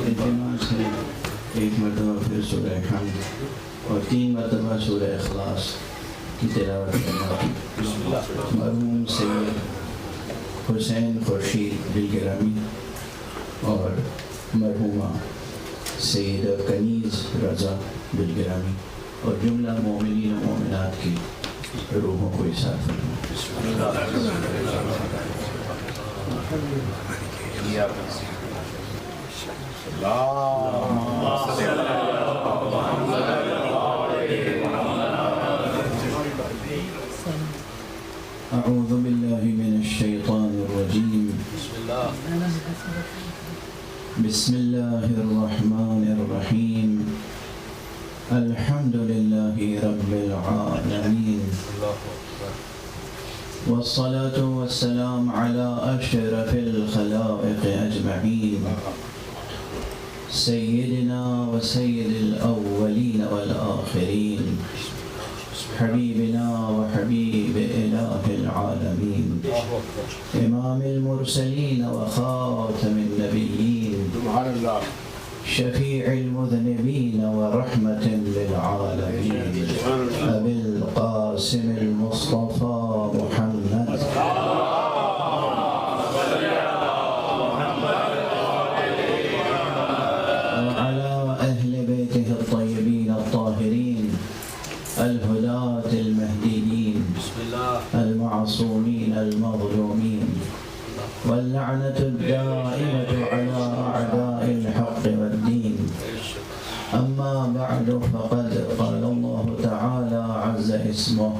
اجتماع سے ایک مرتبہ پھر سورہ حمد اور 3 مرتبہ سورہ اخلاص کی تلاوت کرنا تھی۔ مرحوم سید حسین خورشید دلگرامی اور مرحومہ سیدہ کنیز رضا دلگرامی اور جملہ مومنین و مومنات کی روحوں کو احسان فرمائے۔ اعوذ باللہ من الشیطان الرجیم، بسم اللہ الرحمن الرحیم، الحمد للہ رب العالمین، والصلاة والسلام على أشرف الخلائق أجمعين، سيدنا وسيد الأولين والآخرين، حبيبنا وحبيب إله العالمين، إمام المرسلين وخاتم النبيين، شفيع المذنبين ورحمة للعالمين، أبي القاسم المصطفى محمد وعلى أهل بيته الطيبين الطاهرين الهداة المهديين المعصومين المظلومين، واللعنة الدائمة على أعداء الحق والدين. أما بعد، فقد قال الله تعالى عز اسمه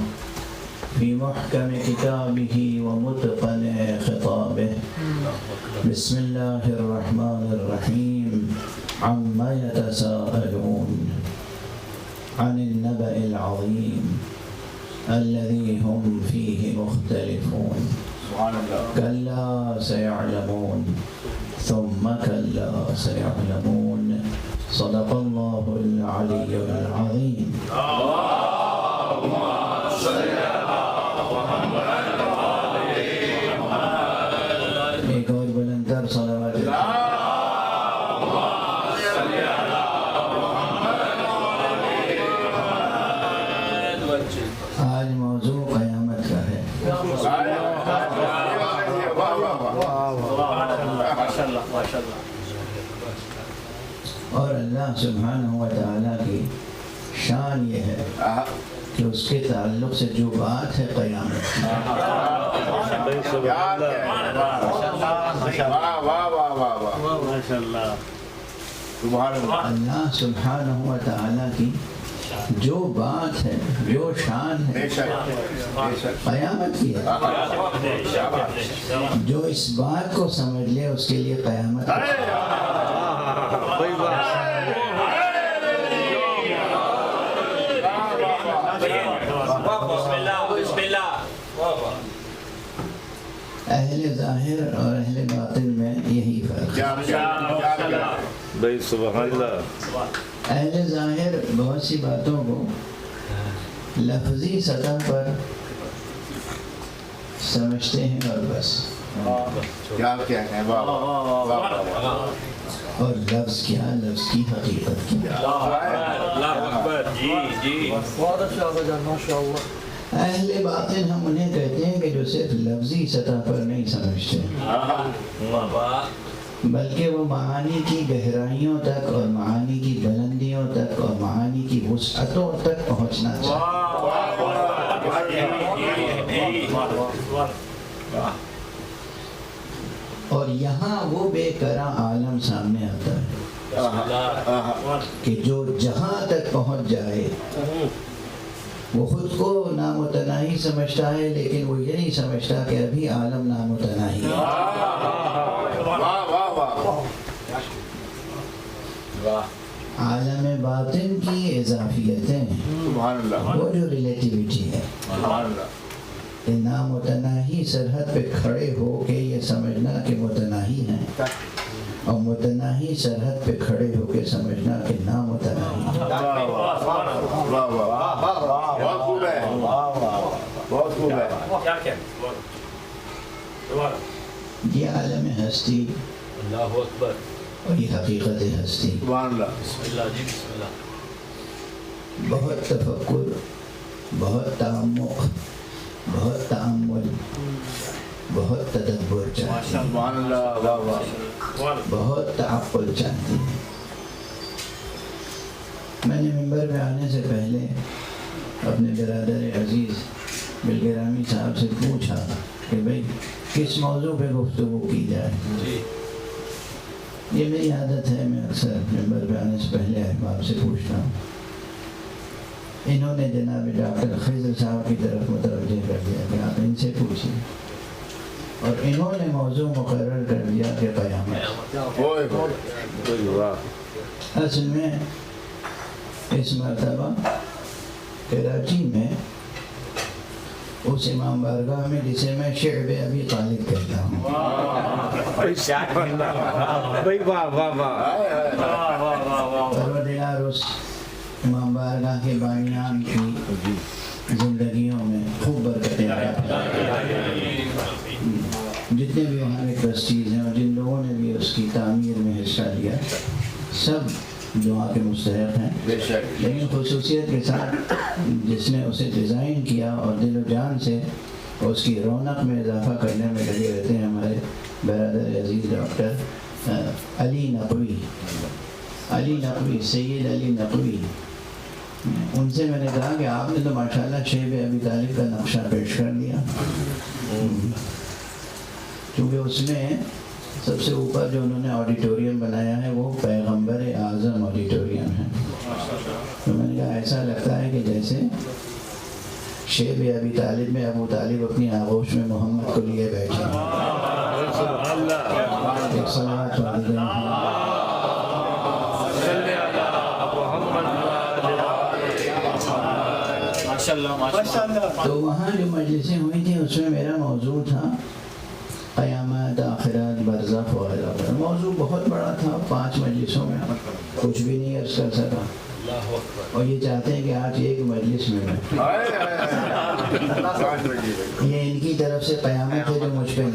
في محكم كتابه ومتقن خطابه، بسم الله الرحمن الرحيم، عما يتساءلون عن النبأ العظيم الذي هم فيه مختلفون، كلا سيعلمون ثم كلا سيعلمون، صدق الله العلي العظيم. اللهم صل على محمد وعلى محمد. ایک اور بلندر صلوات آج موضوع قیامت کا ہے۔ اور اللہ سبحانہ و تعالیٰ کی شان یہ ہے کہ اس کے تعلق سے جو بات ہے قیامت کی، اللہ سبحانہ و تعالیٰ کی جو بات ہے، جو شان ہے، قیامت کی ہے۔ جو اس بات کو سمجھ لے اس کے لیے قیامت ہے۔ اہل ظاہر اور اہل باطن میں یہی فرق ہے۔ اہل ظاہر بہت سی باتوں کو لفظی سطح پر سمجھتے ہیں اور بس، اور لفظ کیا، لفظ کی حقیقت کیا۔ اہل باطن ہم انہیں کہتے ہیں کہ جو صرف لفظی سطح پر نہیں سمجھتے، بلکہ وہ معانی کی گہرائیوں تک اور معانی کی بلندیوں تک اور معانی کی وسعتوں تک پہنچنا چاہتے ہیں۔ اور یہاں وہ بے قرار عالم سامنے آتا ہے کہ جو جہاں تک پہنچ جائے وہ خود کو نامتناہی سمجھتا ہے، لیکن وہ یہ نہیں سمجھتا کہ ابھی عالم نامتناہی ہے۔ عالم باطن کی اضافیتیں، وہ جو ریلیٹیویٹی ہے، کہ نامتناہی سرحد پہ کھڑے ہو کے یہ سمجھنا کہ متناہی ہیں، اور متناہی سرحد پہ کھڑے ہو کے سمجھنا کہ نامتناہی ہیں۔ یہ عالم ہستی اور یہ حقیقت ہستی. بہت تفکر، بہت تعمق، بہت تأمل، بہت تدبر چاہتی ہے، بہت تعقل چاہتی ہے. میں نے ممبر پہ آنے سے پہلے اپنے برادر عزیز بالگرامی صاحب سے پوچھا کہ بھئی کس موضوع پہ گفتگو کی جائے. یہ میری عادت ہے، میں اکثر ممبر پہ آنے سے پہلے احباب سے پوچھتا ہوں. انہوں نے جناب ڈاکٹر خضر صاحب کی طرف متوجہ کر دیا کہ آپ ان سے پوچھیں، اور انہوں نے موضوع مقرر کر دیا کہ قیامت. اصل میں اس مرتبہ کراچی میں اس امام بارگاہ میں جسے میں شعب ابی طالب کہتا ہوں، پروردگار اس امام بارگاہ کے بانیان کی زندگیوں میں خوب برکتیں جتنے بھی وہاں کے ٹرسٹیز ہیں اور جن لوگوں نے بھی اس کی تعمیر میں حصہ لیا، سب دعا کے مستحق ہیں. لیکن خصوصیت کے ساتھ جس نے اسے ڈیزائن کیا اور دل و جان سے اس کی رونق میں اضافہ کرنے میں لگے رہتے ہیں ہمارے برادر عزیز ڈاکٹر علی نقوی، سید علی نقوی. ان سے میں نے کہا کہ آپ نے تو ماشاءاللہ شعب ابی طالب کا نقشہ پیش کر دیا، کیونکہ اس میں سب سے اوپر جو انہوں نے آڈیٹوریم بنایا ہے وہ پیغمبر اعظم آڈیٹوریم ہے. تو میں نے کہا ایسا لگتا ہے کہ جیسے شعب ابی طالب میں ابو طالب اپنی آغوش میں محمد کو لیے بیٹھے ہیں. ایک صلوات والدین تو وہاں جو مجلسیں ہوئی تھیں اس میں میرا موضوع تھا قیامت، آخرت، برزخ وغیرہ. موضوع بہت بڑا تھا، 5 مجلسوں میں کچھ بھی نہیں عرض کر سکا، اور یہ چاہتے ہیں کہ آج ایک مجلس میں یہ ان کی طرف سے قیامت ہے جو مجھ پہ نہ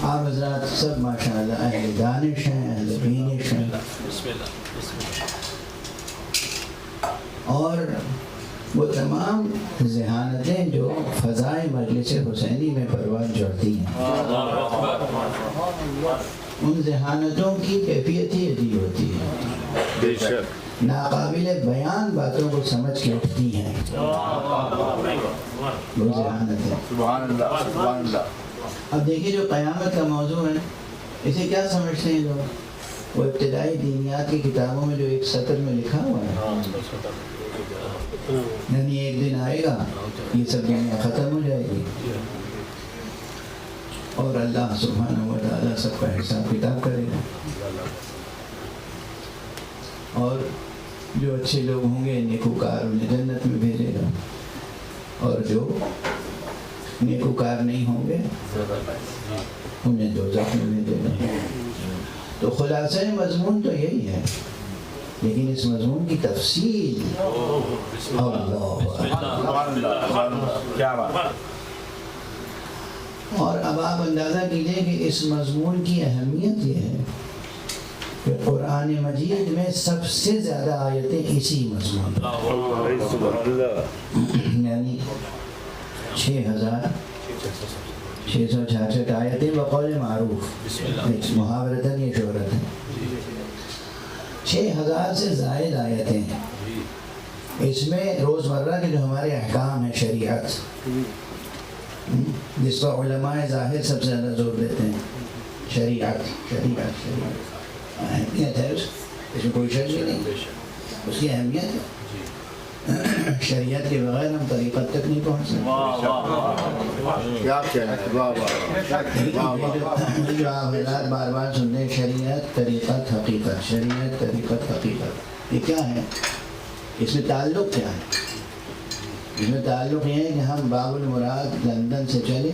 آپ حضرات سب ماشاءاللہ اہل دانش ہیں، اہل بینش ہیں، اور وہ تمام ذہانتیں جو فضائے مجلس حسینی میں پرواز چڑھتی ہیں، ان ذہانتوں کی کیفیت ہی عجیب ہوتی ہے. ناقابل بیان باتوں کو سمجھ کے اٹھتی ہیں وہ ذہانتیں. اب دیکھیے جو قیامت کا موضوع ہے اسے کیا سمجھتے ہیں لوگ؟ وہ ابتدائی دینیات کی کتابوں میں جو ایک سطر میں لکھا ہوا ہے، یعنی ایک دن آئے گا یہ سب دنیا ختم ہو جائے گی اور اللہ سبحانہ و تعالیٰ سب کا حساب کتاب کرے گا، اور جو اچھے لوگ ہوں گے نیکوکار انہیں جنت میں بھیجے گا، اور جو نیکوکار نہیں ہوں گے انہیں دوزخ میں بھیجے گا. تو خلاصہ مضمون تو یہی ہے، لیکن اس مضمون کی تفصیل اور اب آپ اندازہ کیجئے کہ اس مضمون کی اہمیت یہ ہے کہ قرآن مجید میں سب سے زیادہ آیتیں اسی مضمون یعنی 6666 آیتیں بقول معروف، محاورتاً یہ شہرت ہے. 6000 سے زائد آیتیں ہیں. اس میں روزمرہ کے جو ہمارے احکام ہیں، شریعت جس پر علماء ظاہر سب سے زیادہ زور دیتے ہیں، شریعت اہمیت ہے، اس میں کوئی شک نہیں، اس کی اہمیت ہے. شریعت کے بغیر ہم طریقت تک نہیں پہنچ سکتے. جو آپ حضرات بار بار سنتے ہیں شریعت طریقت حقیقت، شریعت طریقت حقیقت، یہ کیا ہے؟ اس میں تعلق کیا ہے؟ اس میں تعلق یہ ہے کہ ہم باب المراد لندن سے چلے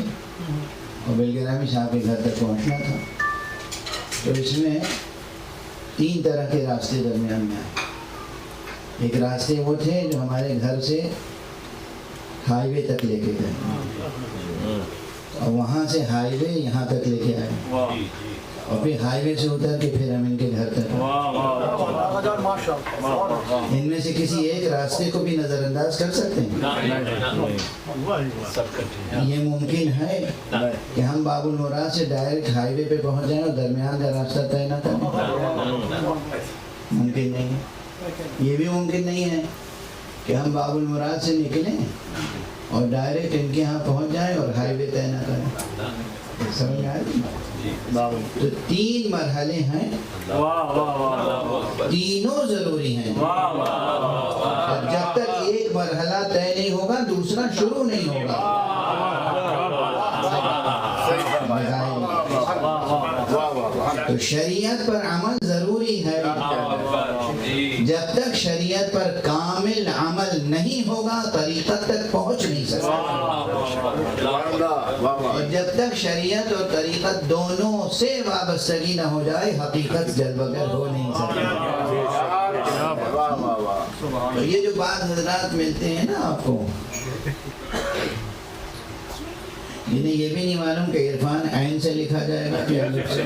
اور بالگرامی صاحب کے گھر تک پہنچنا تھا، تو اس میں 3 طرح کے راستے درمیان میں آئے. ایک راستے وہ تھے جو ہمارے گھر سے ہائی وے تک لے کے گئے، اور وہاں سے ہائی وے یہاں تک لے کے آئے، اور پھر ہائی وے سے اتر کے پھر ہم ان کے گھر تک۔ ان میں سے کسی ایک راستے کو بھی نظر انداز کر سکتے ہیں؟ یہ ممکن ہے کہ ہم باب المراد سے ڈائریکٹ ہائی وے پہ پہنچ جائیں اور درمیان کا راستہ طے نہ کریں؟ ممکن نہیں ہے۔ یہ بھی ممکن نہیں ہے کہ ہم باب المراد سے نکلیں اور ڈائریکٹ ان کے یہاں پہنچ جائیں اور ہائی وے طے نہ کریں۔ سمجھ میں آئے؟ تو 3 مرحلے ہیں، تینوں ضروری ہیں۔ اور جب تک ایک مرحلہ طے نہیں ہوگا دوسرا شروع نہیں ہوگا۔ تو شریعت پر عمل ضروری ہے، جب تک شریعت پر کامل عمل نہیں ہوگا طریقت تک پہنچ نہیں سکتا، اور جب تک شریعت اور طریقت دونوں سے وابستگی نہ ہو جائے حقیقت جل بگر ہو نہیں سکتی۔ تو یہ جو بعض حضرات ملتے ہیں نا آپ کو، جنہیں یہ بھی نہیں معلوم کہ عرفان عین سے لکھا جائے گا کہ الف سے۔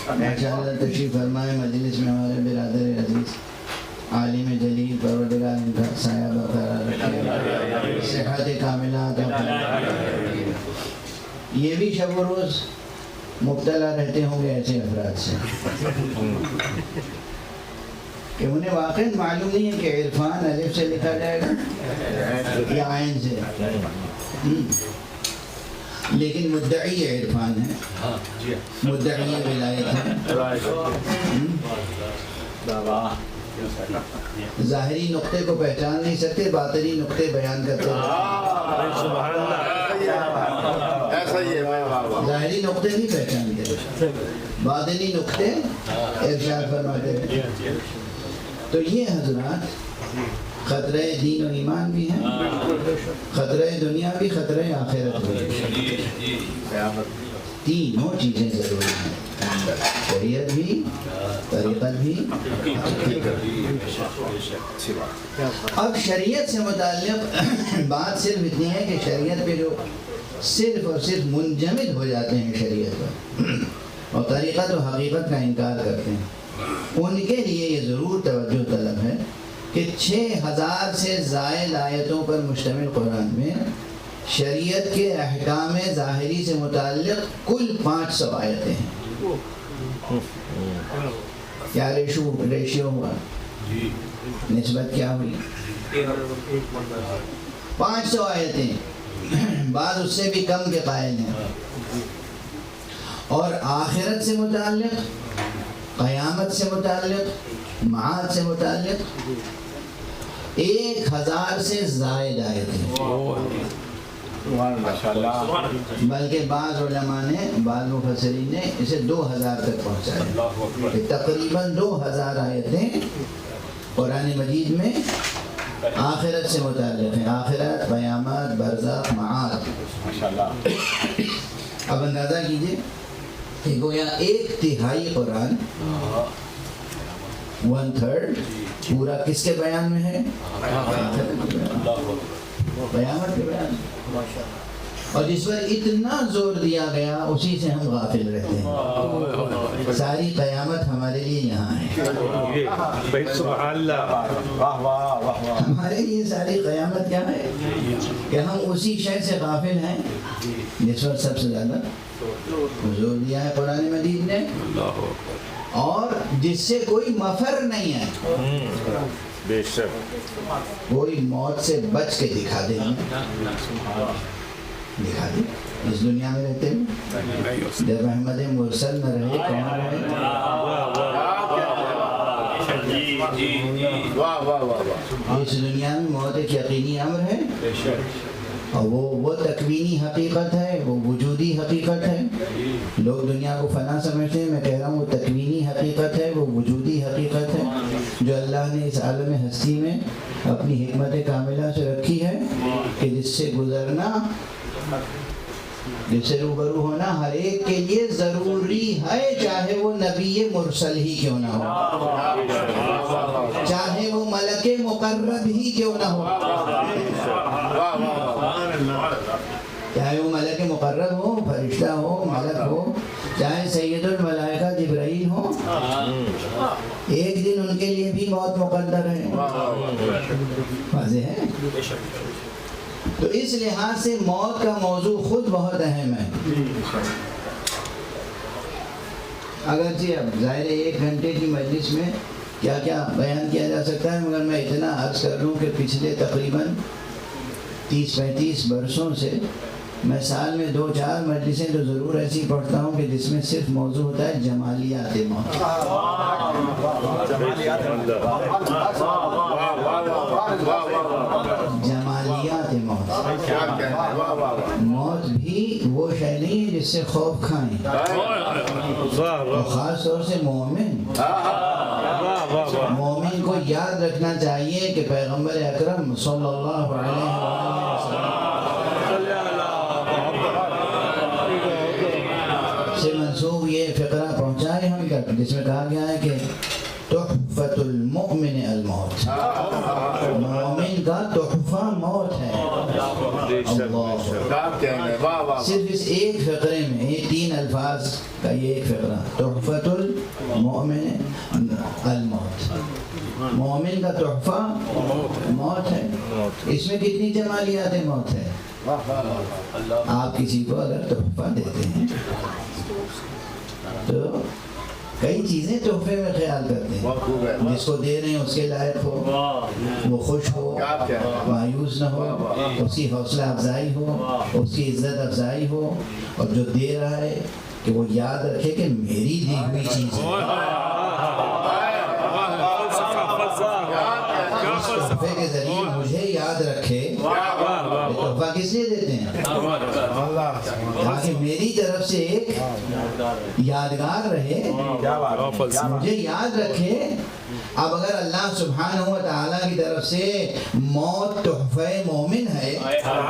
انشاءاللہ تشریف فرمائے مجلس میں ہمارے برادر عزیز عالم جلیل، پروردگار ان کا سایہ برقرار رکھے، صحت کاملہ عطا فرمائے۔ یہ بھی شب و روز مبتلا رہتے ہوں گے ایسے افراد سے کہ انہیں واقعی معلوم نہیں ہے کہ عرفان الف سے لکھا جائے گا یا عین سے، لیکن مدعی عرفان ہے، مدعی ولایت ہے۔ ظاہری نقطے کو پہچان نہیں سکتے، باطنی نقطے بیان کرتے ہیں۔ ظاہری نقطے نہیں پہچانتے، باطنی نقطے ارشاد فرماتے ہیں۔ تو یہ حضرات خطرہ دین و ایمان بھی ہیں، خطرہ دنیا بھی، خطرہ آخرت بھی۔ تینوں چیزیں ضروری ہیں، شریعت بھی، طریقت بھی۔ اب شریعت سے متعلق بات صرف اتنی ہے کہ شریعت پہ جو صرف اور صرف منجمد ہو جاتے ہیں شریعت پر اور طریقت و حقیقت کا انکار کرتے ہیں، ان کے لیے یہ ضرور توجہ طلب ہے کہ 6000 سے زائد آیتوں پر مشتمل قرآن میں شریعت کے احکام ظاہری سے متعلق کل 500 آیتیں ہیں۔ کیا ریشیو ہوا؟ نسبت کیا ہوئی؟ 500 آیتیں، بعض اس سے بھی کم کے قائل ہیں۔ اور آخرت سے متعلق، قیامت سے متعلق، معاد سے متعلق 1000 سے زائد آیتیں، بلکہ بعض علماء نے، بعض مفسرین نے اسے 2000 تک پہنچایا کہ تقریباً 2000 آیتیں قرآن مجید میں آخرت سے متعلق ہیں، آخرت، قیامت، برزخ، معاد۔ اب اندازہ کیجئے کہ گویا 1/3 قرآن، 1/3 پورا کس کے بیان میں ہے؟ قیامت کے بیان میں۔ اور جس پر اتنا زور دیا گیا اسی سے ہم غافل رہتے ہیں۔ ساری قیامت ہمارے لیے یہاں ہے، ہمارے لیے ساری قیامت کیا ہے کہ ہم اسی شے سے غافل ہیں جس پر سب سے زیادہ زور دیا ہے قرآن مجید نے، اور جس سے کوئی مفر نہیں ہے۔ بے شک کوئی موت سے بچ کے دکھا دیں، دکھا دیں اس دنیا میں رہتے ہیں، جب احمد مرسل نہ رہے کون رہے؟ اس دنیا میں موت ایک یقینی امر ہے، اور وہ تکوینی حقیقت ہے، وہ وجودی حقیقت ہے۔ لوگ دنیا کو فنا سمجھتے ہیں، میں کہہ رہا ہوں وہ تکوینی حقیقت ہے، وہ وجودی حقیقت ہے جو اللہ نے اس عالم ہستی میں اپنی حکمت کاملہ سے رکھی ہے کہ جس سے گزرنا جس سے روبرو ہونا ہر ایک کے لیے ضروری ہے، چاہے وہ نبی مرسل ہی کیوں نہ ہو، چاہے وہ ملک مقرب ہی کیوں نہ ہو، چاہے وہ ملک مقرب ہو، فرشتہ ہو، ملک ہو، چاہے سید الملائکہ جبرائیل ہو، ایک دن ان کے لیے بھی موت مقدر ہے۔ واضح ہے؟ تو اس لحاظ سے موت کا موضوع خود بہت اہم ہے۔ اگرچہ اب ظاہر ہے 1 گھنٹے کی مجلس میں کیا کیا بیان کیا جا سکتا ہے، مگر میں اتنا عرض کر لوں کہ پچھلے تقریباً 30-35 برسوں سے میں سال میں 2-4 مجلسیں تو ضرور ایسی پڑھتا ہوں کہ جس میں صرف موضوع ہوتا ہے جمالیات موت۔ جمالیات موت، موت بھی وہ شے نہیں ہے جس سے خوف کھائیں، اور خاص طور سے مومن کو یاد رکھنا چاہیے کہ پیغمبر اکرم صلی اللہ علیہ وسلم سے منسوب یہ فقرہ پہنچائے ہم تک، جس میں کہا گیا ہے کہ تحفۃ المؤمن الموت، مومن کا تحفہ موت ہے۔ صرف اس ایک فقرے میں یہ 3 الفاظ کا یہ ایک فقرہ، تحفۃ المؤمن الموت، مومن کا تحفہ موت ہے۔ اس میں کتنی جمالیات موت ہے؟ آپ کسی کو اگر تحفہ دیتے ہیں تو کئی چیزیں تحفے میں خیال کرتے ہیں، جس کو دے رہے ہیں اس کے لائق ہو، وہ خوش ہو، مایوس نہ ہو، اس کی حوصلہ افزائی ہو، اس کی عزت افزائی ہو، اور جو دے رہا ہے کہ وہ یاد رکھے کہ میری دی ہوئی چیز ہے۔ اس تحفے کے ذریعے مجھے یاد رکھے، تحفہ کس لیے دیتے ہیں؟ تاکہ میری طرف سے ایک یادگار رہے، مجھے یاد رکھے۔ اب اگر اللہ سبحانہ و تعالیٰ کی طرف سے موت تحفہ مومن ہے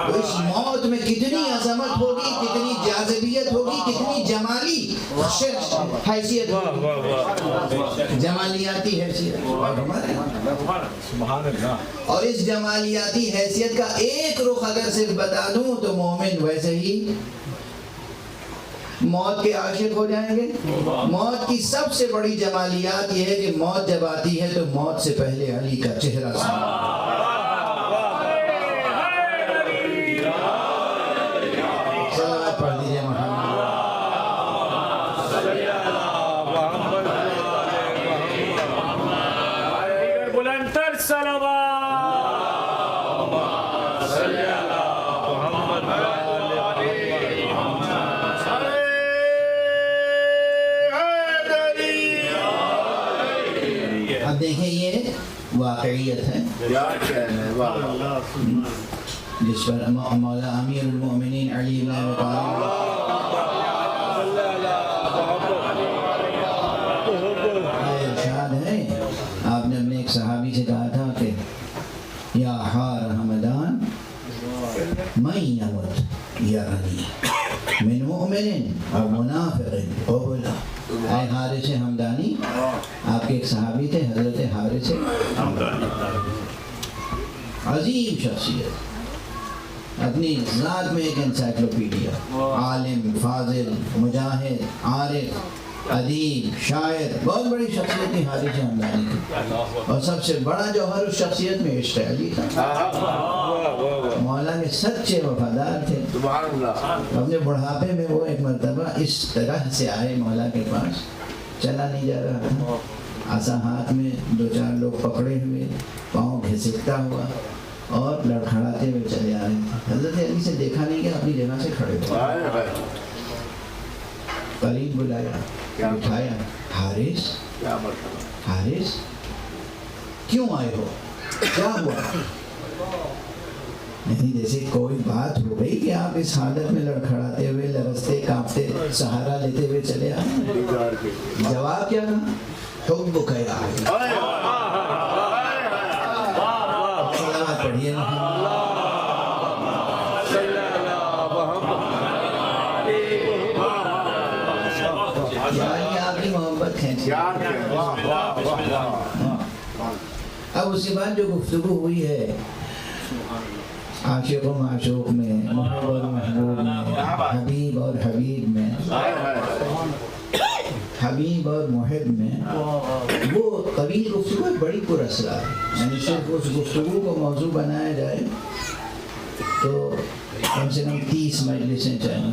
تو اس موت میں کتنی عظمت ہوگی، کتنی جاذبیت ہوگی، کتنی جمالی حیثیت ہوگی، جمالیاتی حیثیت۔ اور اس جمالیاتی حیثیت کا ایک رخ اگر صرف بتا دوں تو مومن ویسے ہی موت کے عاشق ہو جائیں گے۔ موت کی سب سے بڑی جمالیات یہ ہے کہ موت جب آتی ہے تو موت سے پہلے علی کا چہرہ صلوات پڑھ دیجیے محمد، بلندتر صلوات۔ اب دیکھیں یہ واقعیت ہے جس پر مولا امیر المؤمنین علی بن ابی طالب ارشاد ہے، آپ نے اپنے ایک صحابی سے کہا تھا کہ یا حار حمدان من یمت یرنی من مؤمن او منافق قبلہ۔ اے حارث حمدانی، آپ کے ایک صحابی تھے حضرت حارث حمدانی، عظیم شخصیت، اپنی ذات میں ایک انسائکلوپیڈیا، عالم، فاضل، مجاہد، عارف، ادیب، شاعر، بہت بڑی شخصیت تھی حارث حمدانی کی، اور سب سے بڑا جوہر اس شخصیت میں عشق علی تھا۔ مولا کے سچے وفادار تھے۔ اپنے بڑھاپے میں وہ ایک مرتبہ اس طرح سے آئے مولا کے پاس، چلا نہیں جا رہا تھا، عصا ہاتھ میں 2-4 لوگ پکڑے ہوئے، پاؤں گھسٹتا ہوا اور لڑکھڑاتے ہوئے چلے آ رہے تھے۔ حضرت علی سے دیکھا نہیں کہ اپنی جگہ سے کھڑے ہوئے، قریب بلایا، اٹھایا، حارث حارث کیوں آئے ہو، کیا ہوا؟ نہیں جیسے کوئی بات ہو گئی کہ آپ اس حالت میں لڑکھڑاتے ہوئے، لرزتے کانپتے، سہارا لیتے ہوئے چلے آئے۔ جواب کیا تھا؟ حبک یا علی۔ پڑھیے اب اس کے بعد جو گفتگو ہوئی ہے عاشق و معشوق میں، محب اور محبوب میں، حبیب اور حبیب میں، حبیب اور محب میں، وہ طویل گفتگو بڑی پر اسرار ہے. یعنی صرف اس گفتگو کو موضوع بنایا جائے تو کم سے کم 30 مجلسیں چاہیے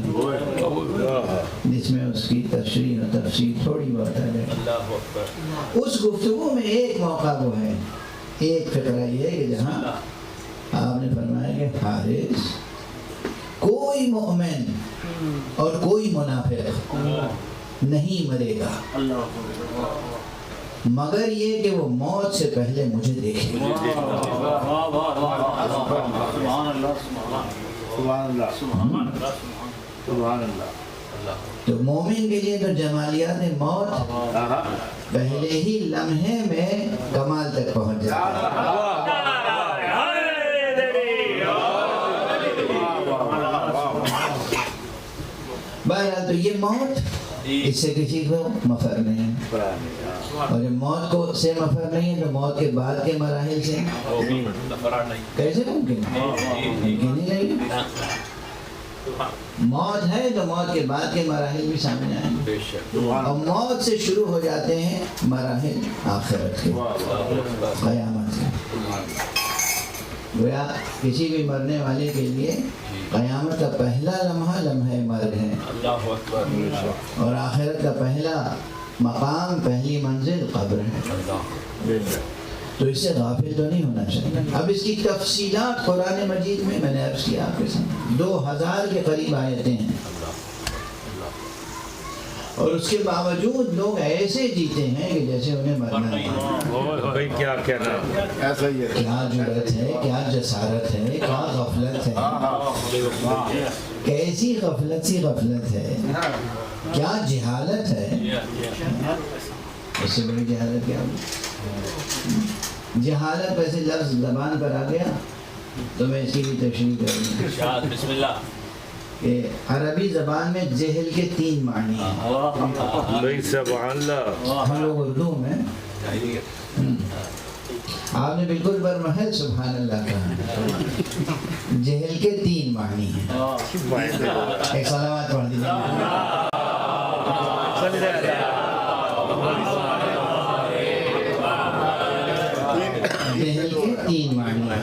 جس میں اس کی تشریح و تفصیل تھوڑی بہت آ جائے. اس گفتگو میں ایک موقع وہ ہے، ایک فقرہ یہ ہے کہ جہاں آپ نے فرمایا کہ حارث کوئی مومن اور کوئی منافق نہیں مرے گا مگر یہ کہ وہ موت سے پہلے مجھے دیکھے. تو مومن کے لیے تو جمالیات موت پہلے ہی لمحے میں کمال تک پہنچ جاتا ہے. بہرحال تو یہ موت اس سے کسی کو مفر نہیں ہے، اور جب موت کو سے مفر نہیں ہے تو موت کے بعد کے مراحل سے کیسے ممکن ہے؟ ممکن ہی نہیں. موت ہے تو موت کے بعد کے مراحل بھی سامنے آئیں، اور موت سے شروع ہو جاتے ہیں مراحل آخرت کے، قیامت کے. گویا کسی بھی مرنے والے کے لیے قیامت کا پہلا لمحہ لمحہ مرگ ہے، اور آخرت کا پہلا مقام، پہلی منزل قبر ہے. تو اس سے غافل تو نہیں ہونا چاہیے. اب اس کی تفصیلات قرآن مجید میں نے عرض کیا آپ کے سامنے 2000 کے قریب آیتیں ہیں، اور اس کے باوجود لوگ ایسے جیتے ہیں کہ جیسے انہیں مرنا نہیں. کیا کہنا ہے، کیا جرأت ہے، کیا جسارت ہے، کیا غفلت ہے، کیسی غفلت سی غفلت ہے، کیا جہالت ہے. اس سے بڑی جہالت کیا ہوگی؟ جہالت ویسے لفظ زبان پر آ گیا تو میں اس کی بھی تشریح کروں. بسم اللہ. کہ عربی زبان میں جہل کے 3 معنی ہیں. سبحان اللہ. ہم لوگ اردو میں آپ نے بالکل برمحل سبحان اللہ کہا. جہل کے 3 معنی ہیں. ایک صلوات پڑھ دیجیے. جہل کے 3 معنی ہیں.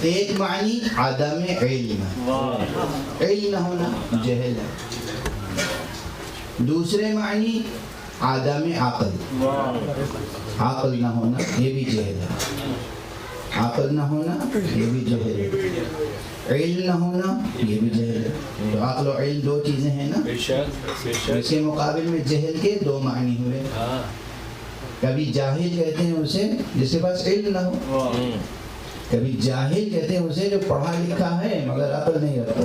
ایک معنی عدم علم، علم نہ ہونا جہل ہے. دوسرے معنی عدم عقل، عقل نہ ہونا یہ بھی جہل ہے. عقل نہ ہونا یہ بھی جہل ہے. علم نہ ہونا یہ بھی جہل ہے. تو عقل و علم 2 چیزیں ہیں نا. اس کے مقابل میں جہل کے 2 معنی ہوئے. کبھی جاہل کہتے ہیں اسے جس کے پاس علم نہ ہو، کبھی جاہل کہتے ہیں اسے جو پڑھا لکھا ہے مگر عقل نہیں رکھتا.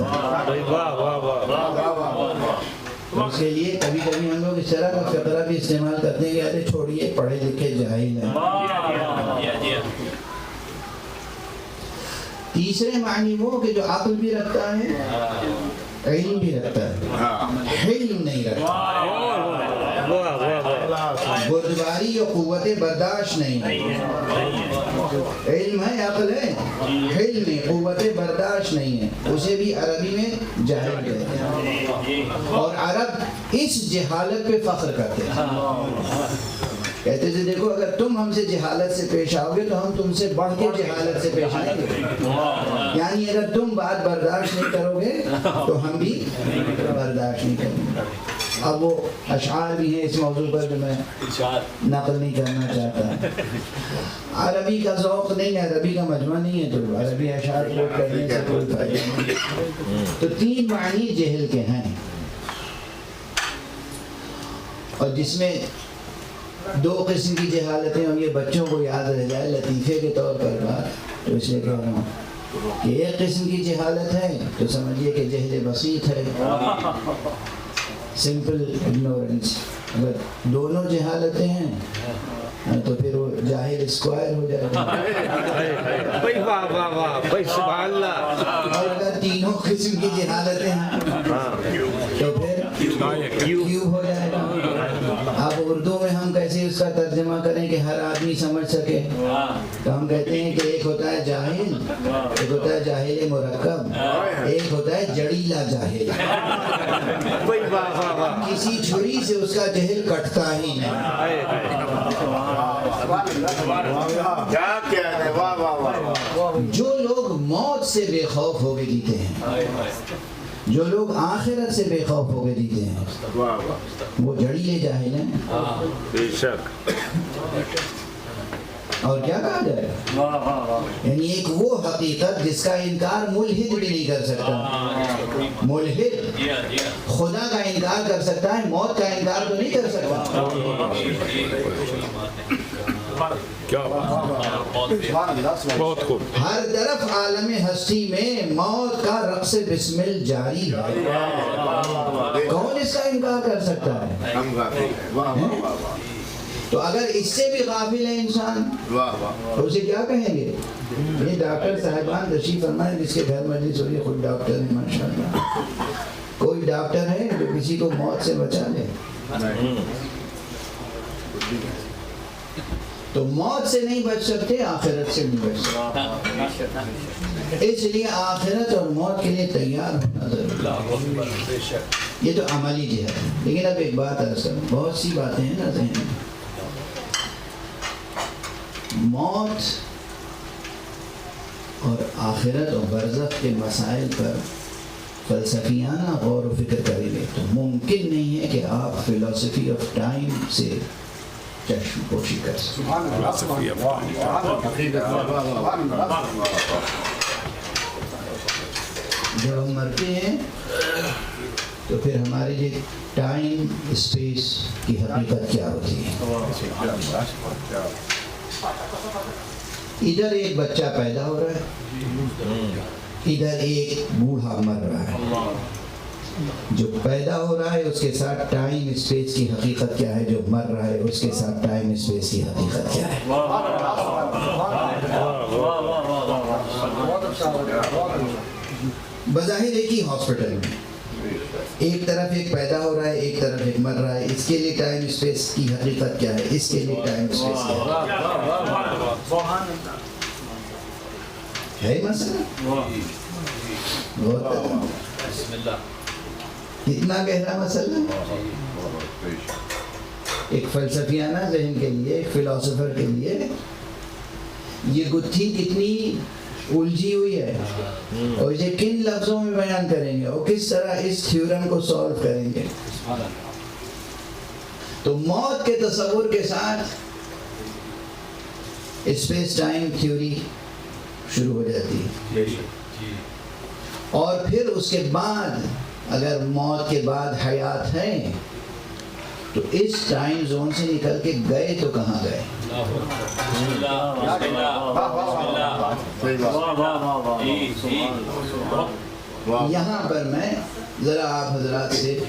اس کے لیے کبھی کبھی ہم لوگ اس طرح کا فقرہ بھی استعمال کرتے ہیں کہ ارے چھوڑیے پڑھے لکھے جاہل ہیں. تیسرے معنی وہ کہ جو عقل بھی رکھتا ہے، علم بھی رکھتا ہے، علم نہیں رکھتا. بردباری اور قوت برداشت نہیں ہے. علم ہے، عقل ہے، علم نہیں، قوت برداشت نہیں ہے. اسے بھی عربی میں جاہل کہتے ہیں، اور عرب اس جہالت پہ فخر کرتے ہیں. کہتے تھے دیکھو اگر تم ہم سے جہالت سے پیش آؤ گے تو ہم تم سے بڑھ کے جہالت سے پیش آئیں گے. یعنی اگر تم بات برداشت نہیں کرو گے تو ہم بھی برداشت نہیں کریں گے. اب وہ اشعار بھی ہیں اس موضوع پر جو میں نقل نہیں کرنا چاہتا. عربی کا ذوق نہیں ہے، عربی کا مجمع نہیں ہے تو عربی اشعار کوٹ کرنے سے کوئی فائدہ نہیں. تو 3 معنی جہل کے ہیں، اور جس میں 2 قسم کی جہالتیں ہوں. یہ بچوں کو یاد رہ جائے لطیفے کے طور پر بات، تو اس لیے کہہ رہا ہوں کہ ایک قسم کی جہالت ہے تو سمجھیے کہ جہل بسیط ہے، سمپل اگنورنس. اگر دونوں جہالتیں ہیں تو پھر وہ جاہل اسکوائر ہو جائے گا. اور اگر تینوں قسم کی جہالتیں ہیں تو پھر کیوب ہو جائے گا. اب اردو میں ہم نہیں سمجھ سکے تو ہم کہتے ہیں کہ ایک ہوتا ہے جاہل، ایک ہوتا ہے جاہل مرکب، ایک ہوتا ہے جڑیلا جاہل، کسی چھری سے اس کا جہل کٹتا ہی نہیں۔ جو لوگ موت سے بے خوف ہو کے جیتے ہیں، جو لوگ آخرت سے بے خوف ہو کے جیتے ہیں، وہ جڑیلے جاہل ہیں۔ بے شک۔ اور کیا کہا جائے، یعنی ایک وہ حقیقت جس کا انکار ملحد بھی نہیں کر سکتا۔ ملحد خدا کا انکار کر سکتا ہے، موت کا انکار تو نہیں کر سکتا۔ بہت خوب۔ ہر طرف عالم ہستی میں موت کا رقص بسمل جاری ہے، کون اس کا انکار کر سکتا ہے؟ تو اگر اس سے بھی غافل ہے انسان تو اسے کیا کہیں گے؟ یہ ڈاکٹر صاحبان تشریف فرمائیں جس کے گھر مجلس ہو رہی، خود ڈاکٹر ہے ماشاءاللہ، کوئی ڈاکٹر ہے جو کسی کو موت سے بچا لے؟ تو موت سے نہیں بچ سکتے، آخرت سے نہیں بچ سکتے، اس لیے آخرت اور موت کے لیے تیار ہونا ضروری ہے۔ یہ تو عملی جہت ہے، لیکن اب ایک بات عرض کروں، بہت سی باتیں ہیں نا ذہن میں، موت اور آخرت اور برزخ کے مسائل پر فلسفیانہ غور و فکر کریں گے تو ممکن نہیں ہے کہ آپ فلسفی آف ٹائم سے چشم پوشی کر سکیں۔ جب ہم مرتے ہیں تو پھر ہمارے لیے ٹائم اسپیس کی حقیقت کیا ہوتی ہے؟ ادھر ایک بچہ پیدا ہو رہا ہے، ادھر ایک بوڑھا مر رہا ہے۔ جو پیدا ہو رہا ہے اس کے ساتھ ٹائم اسپیس کی حقیقت کیا ہے، جو مر رہا ہے اس کے ساتھ ٹائم اسپیس کی حقیقت کیا ہے؟ بظاہر ایک ہی ہاسپٹل میں ایک طرف ایک پیدا ہو رہا ہے، ایک طرف ایک مر رہا ہے، اس کے لیے ٹائم اسپیس کی حقیقت کیا ہے، اس کے لیے ٹائم اسپیس کیا ہے مسئلہ؟ کتنا گہرا مسئلہ ہے؟ ایک فلسفیانہ ذہن کے لیے، ایک فلاسفر کے لیے یہ گتھی کتنی الجھی ہوئی ہے، اور اسے کن لفظوں میں بیان کریں گے اور کس طرح اس تھیورم کو سولو کریں گے۔ تو موت کے تصور کے ساتھ اسپیس ٹائم تھیوری شروع ہو جاتی ہے، اور پھر اس کے بعد اگر موت کے بعد حیات ہے تو اس ٹائم زون سے نکل کے گئے تو کہاں گئے؟ یہاں پر میں ذرا آپ حضرات سے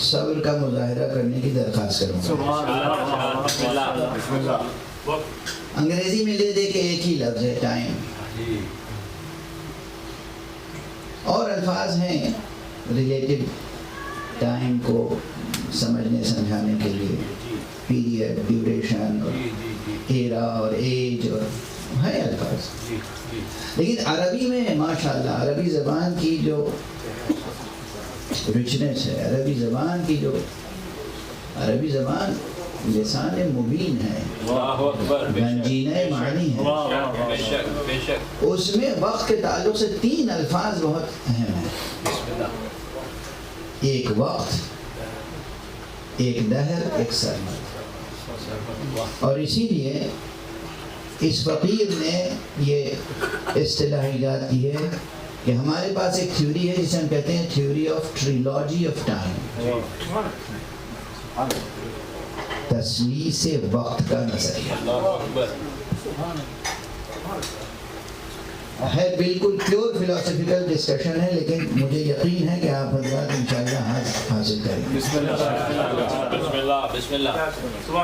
صبر کا مظاہرہ کرنے کی درخواست کروں گا۔ انگریزی میں لے دے کے ایک ہی لفظ ہے ٹائم، اور الفاظ ہیں ریلیٹیو ٹائم کو سمجھنے سمجھانے کے لیے، پیریڈ، ڈیوریشن، ایرا اور ایج، اور ہے الفاظ، لیکن عربی میں ماشاءاللہ عربی زبان کی جو رچنس ہے، عربی زبان لسان مبین ہے، گنجینہ معنی ہے، اس میں وقت کے تعلق سے 3 الفاظ بہت اہم ہیں، ایک وقت، ایک دہر، ایک سرمد، اور اسی لیے اس فقیر نے یہ اصطلاح ایجاد کی ہے کہ ہمارے پاس ایک تھیوری ہے جسے ہم کہتے ہیں تھیوری آف ٹریلوجی آف ٹائم، تسلیس وقت کا نظریہ ہے، بالکل پیور فلاسفیکل ڈسکشن ہے، لیکن مجھے یقین ہے کہ آپ حضرات انشاءاللہ حاصل کریں گے۔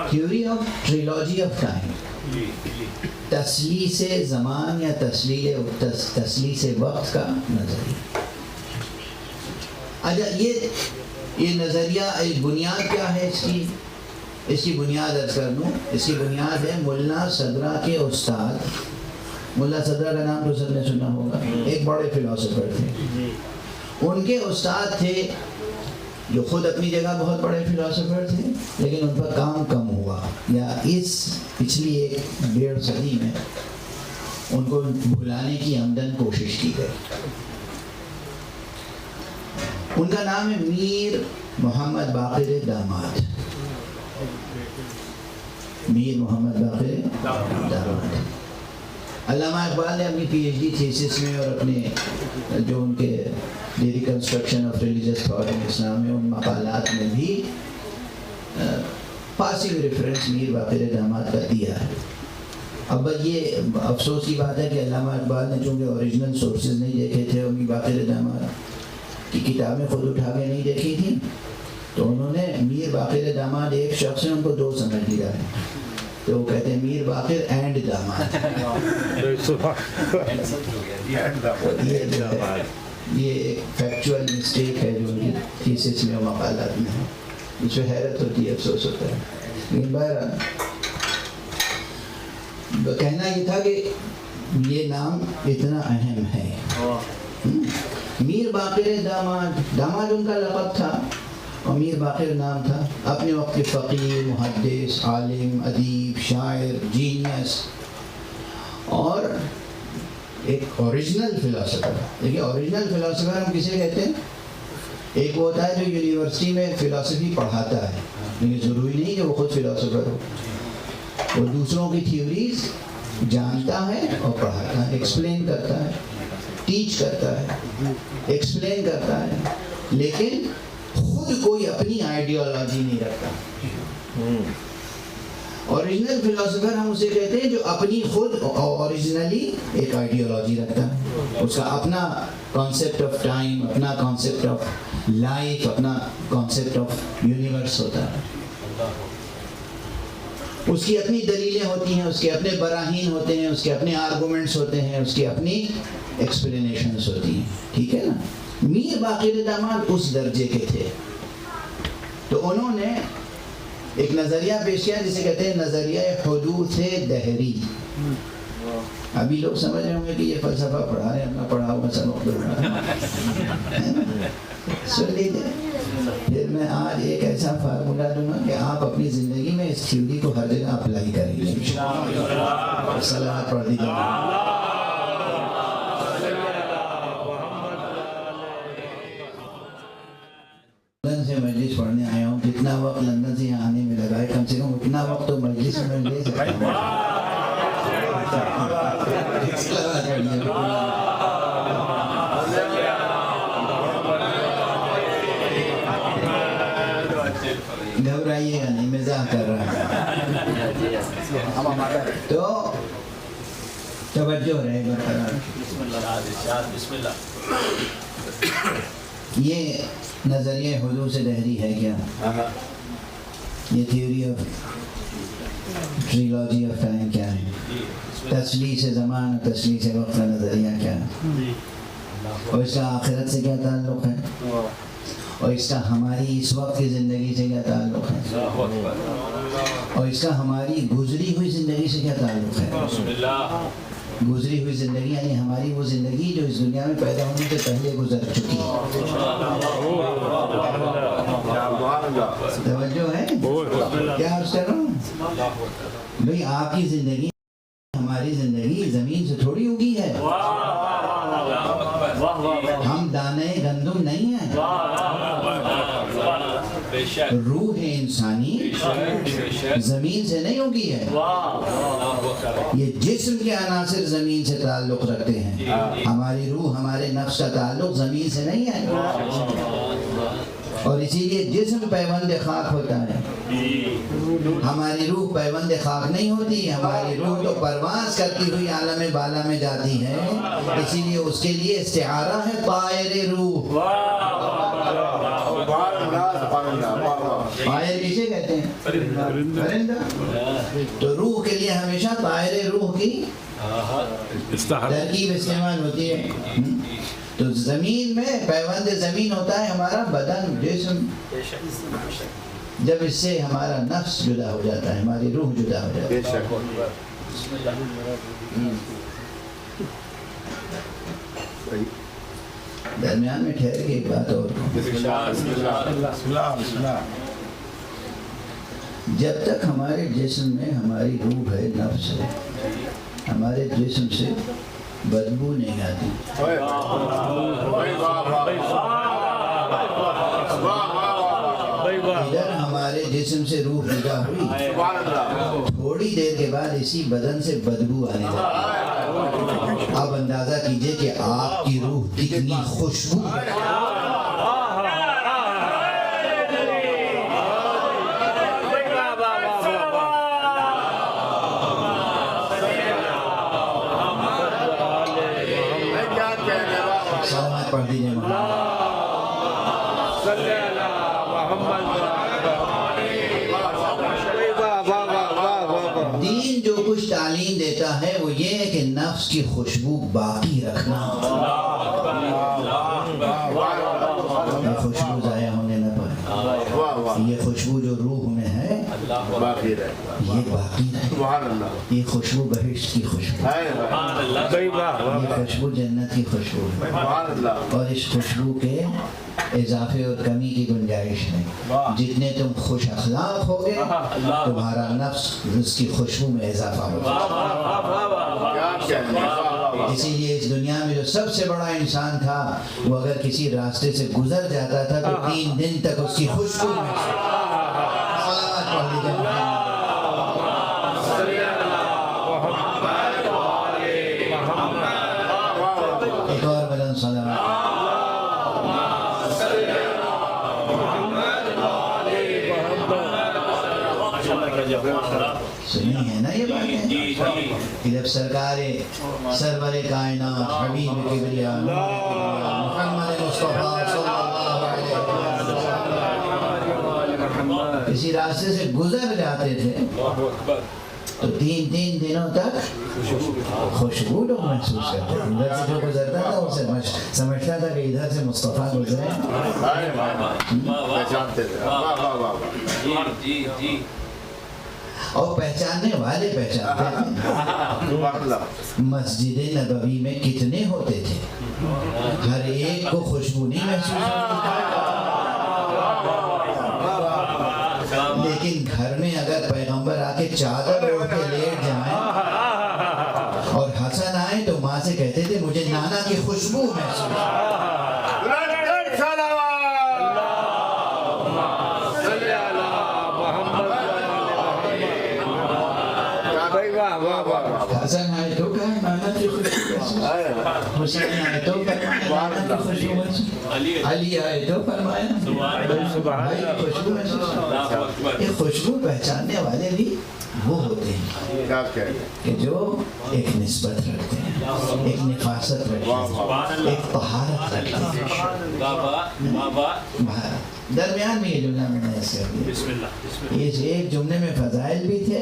تھیوری آف ٹریلوجی آف ٹائم، تسلیس زمان یا تسلیس وقت کا نظریہ۔ اچھا، یہ نظریہ بنیاد کیا ہے اس کی؟ اس کی بنیاد عرض کر دوں. اس کی بنیاد ہے ملا صدرہ کے استاد. ملا صدرہ کا نام تو سب نے سنا ہوگا, ایک بڑے فلاسفر تھے. ان کے استاد تھے جو خود اپنی جگہ بہت بڑے فلاسفر تھے, لیکن ان پر کام کم ہوا, یا اس پچھلی 1.5 صدی میں ان کو بھلانے کی عمدن کوشش کی گئی. ان کا نام ہے میر محمد باقر داماد. میر محمد باقر داماد. علامہ اقبال نے اپنی پی ایچ ڈی تھیسس میں اور اپنے جو ان کے the reconstruction of religious thought in Islam میں ان مقالات میں بھی پاسنگ ریفرنس میر باقر داماد کا دیا ہے. اب یہ افسوس کی بات ہے کہ علامہ اقبال نے چونکہ اوریجنل سورسز نہیں دیکھے تھے, اور میر باقر داماد کی کتابیں خود اٹھا کے نہیں دیکھی تھیں, تو انہوں نے میر باقر داماد ایک شخص نے ان کو 2 سمجھ لیا ہے, تو وہ کہتے ہیں میر باقر اینڈ داماد. یہ ایک فیکچوئل مسٹیک ہے جو ان کی تھیسس میں اور مقالات میں ہے, اس پہ حیرت ہوتی ہے, افسوس ہوتا ہے. لیکن بہرحال کہنا یہ تھا کہ یہ نام اتنا اہم ہے. میر باقر داماد, داماد ان کا لقب تھا اور میر باقر نام تھا. اپنے وقت کے فقیر, محدث, عالم, ادیب, شاعر, جینیس اور ایک اوریجنل فلاسفر. دیکھیے اوریجنل فلاسفر ہم کسے کہتے ہیں؟ ایک وہ ہوتا ہے جو یونیورسٹی میں فلاسفی پڑھاتا ہے, لیکن ضروری نہیں کہ وہ خود فلاسفر ہو. وہ دوسروں کی تھیوریز جانتا ہے اور پڑھاتا ہے, ایکسپلین کرتا ہے, ٹیچ کرتا ہے, ایکسپلین کرتا ہے, لیکن خود کوئی اپنی آئیڈیالوجی نہیں رکھتا. اوریجنل فلاسفر ہم اسے کہتے ہیں جو اپنی خود اوریجنلی ایک آئیڈیالوجی رکھتا ہے, اس کا اپنا کانسیپٹ آف ٹائم, اپنا کانسیپٹ آف لائف, اپنا کانسیپٹ آف یونیورس ہوتا ہے. اس کی اپنی دلیلیں ہوتی ہیں, اس کے اپنے براہین ہوتے ہیں, اس کے اپنے آرگومنٹس ہوتے ہیں, اس کی اپنی ایکسپلینیشنز ہوتی ہیں. ٹھیک ہے نا. میر باقر داماد اس درجے کے تھے. تو انہوں نے ایک نظریہ پیش کیا جسے کہتے ہیں نظریہ حدوث دہری. ابھی لوگ سمجھ رہے ہوں گے کہ یہ فلسفہ پڑھا رہے ہیں, اپنا پڑھا ہوا سبق سن لیجیے. پھر میں آج ایک ایسا فارمولا دوں گا کہ آپ اپنی زندگی میں اس تھیوری کو ہر جگہ اپلائی کریں گے. صلوات پڑھ دیجیے. لندن سے مجلس پڑھنے آیا ہوں, جتنا وقت لندن سے یہاں آنے میں لگا ہے کم سے کم اتنا وقت تو مجلس میں لے سکتا ہوں. گھبرائیے گا نہیں, مزاح کر رہا ہوں. تو توجہ رہے برقرار. یہ نظریہ حدوث دہری ہے کیا؟ یہ تھیوری آف ٹریلوجی آف ٹائم کیا ہے؟ تسلیث زمان اور تسلیث وقت کا نظریہ کیا ہے؟ اور اس کا آخرت سے کیا تعلق ہے؟ اور اس کا ہماری اس وقت کی زندگی سے کیا تعلق ہے؟ اور اس کا ہماری گزری ہوئی زندگی سے کیا تعلق ہے؟ گزری ہوئی زندگی یعنی ہماری وہ زندگی جو اس دنیا میں پیدا ہونے سے پہلے گزر چکی ہے. توجہ ہے کیا عرض کر رہا ہوں بھئی؟ آپ کی زندگی ہماری زندگی زمین سے تھوڑی اگی ہے. ہم دانے گندم نہیں ہیں. روح انسانی زمین سے نہیں اگی ہے. یہ جسم کے عناصر زمین سے تعلق رکھتے ہیں. ہماری روح, ہمارے نفس کا تعلق زمین سے نہیں ہے, اور اسی لیے جسم پیوند خاک ہوتا ہے. ہماری روح پیوند خاک نہیں ہوتی. ہماری روح تو پرواز کرتی ہوئی عالم بالا میں جاتی ہے, اسی لیے اس کے لیے استعارہ ہے طائر روح. طائر کسے کہتے ہیں؟ پرندہ. تو روح کے لیے ہمیشہ طائر روح کی ترکیب استعمال ہوتی ہے. تو زمین میں پیوند زمین ہوتا ہے ہمارا بدن, جسم. جب اس سے ہمارا نفس جدا ہو جاتا ہے، ہماری روح جدا ہو جاتی ہے. بے شک. درمیان میں ٹھہر کے ایک بات اور بسم اللہ. جب تک ہمارے جسم میں ہماری روح ہے، نفس ہے، ہمارے جسم سے بدبو نہیں آتی. ادھر ہمارے جسم سے روح جدا ہوئی، تھوڑی دیر کے بعد اسی بدن سے بدبو آنے لگی. اب اندازہ کیجئے کہ آپ کی روح کتنی خوشبو ہے. سلامت پڑھ دیجئے دین جو کچھ تعلیم دیتا ہے وہ یہ ہے کہ نفس کی خوشبو باقی رکھنا، یہ خوشبو ضائع ہونے نہ پائے. یہ خوشبو جو روح میں ہے یہ باقی رہے. یہ خوشبو بہشت کی خوشبو، یہ خوشبو جنت کی خوشبو ہے، اور اس خوشبو کے اضافے اور کمی کی گنجائش نہیں. جتنے تم خوش اخلاق ہوگے تمہارا نفس اس کی خوشبو میں اضافہ ہوگا. اسی لیے اس دنیا میں جو سب سے بڑا انسان تھا وہ اگر کسی راستے سے گزر جاتا تھا تو 3 دن تک اس کی خوشبو میں سلامت پڑھ لیجیے. ایک اور بلند سلام. سنی ہے نا یہ بات؟ کہ جب سرکار سرور کائنات حبیب کبریا محمد مصطفیٰ صلی اللہ علیہ وسلم کسی راستے سے گزر جاتے تھے تو 3 دنوں تک خوشبو لوگ محسوس کرتے تھے. ادھر سے جو گزرتا تھا اسے سمجھتا تھا کہ ادھر سے مصطفیٰ گزرے. اور پہچاننے والے پہچانتے تھے. مسجد نبوی میں کتنے ہوتے تھے، ہر ایک کو خوشبو نہیں محسوس ہوتی. لیکن گھر میں اگر پیغمبر آ کے چادر اوڑھ کے لیٹ جائیں اور حسن آئے تو ماں سے کہتے تھے مجھے نانا کی خوشبو محسوس. حسن آئے تو کہا نانا کی خوشبو محسوس، حسین آئے تو فرمایا نانا کی خوشبو محسوس، علی آئے تو فرمایا بھائی خوشبو محسوس. یہ خوشبو پہچاننے والے بھی وہ ہوتے ہیں کہ جو ایک نسبت رکھتے ہیں، ایک نفاست رکھتے ہیں، ایک طہارت رکھتے ہیں. درمیان میں یہ جملہ میں نے ایسے کیا، یہ ایک جملے میں فضائل بھی تھے،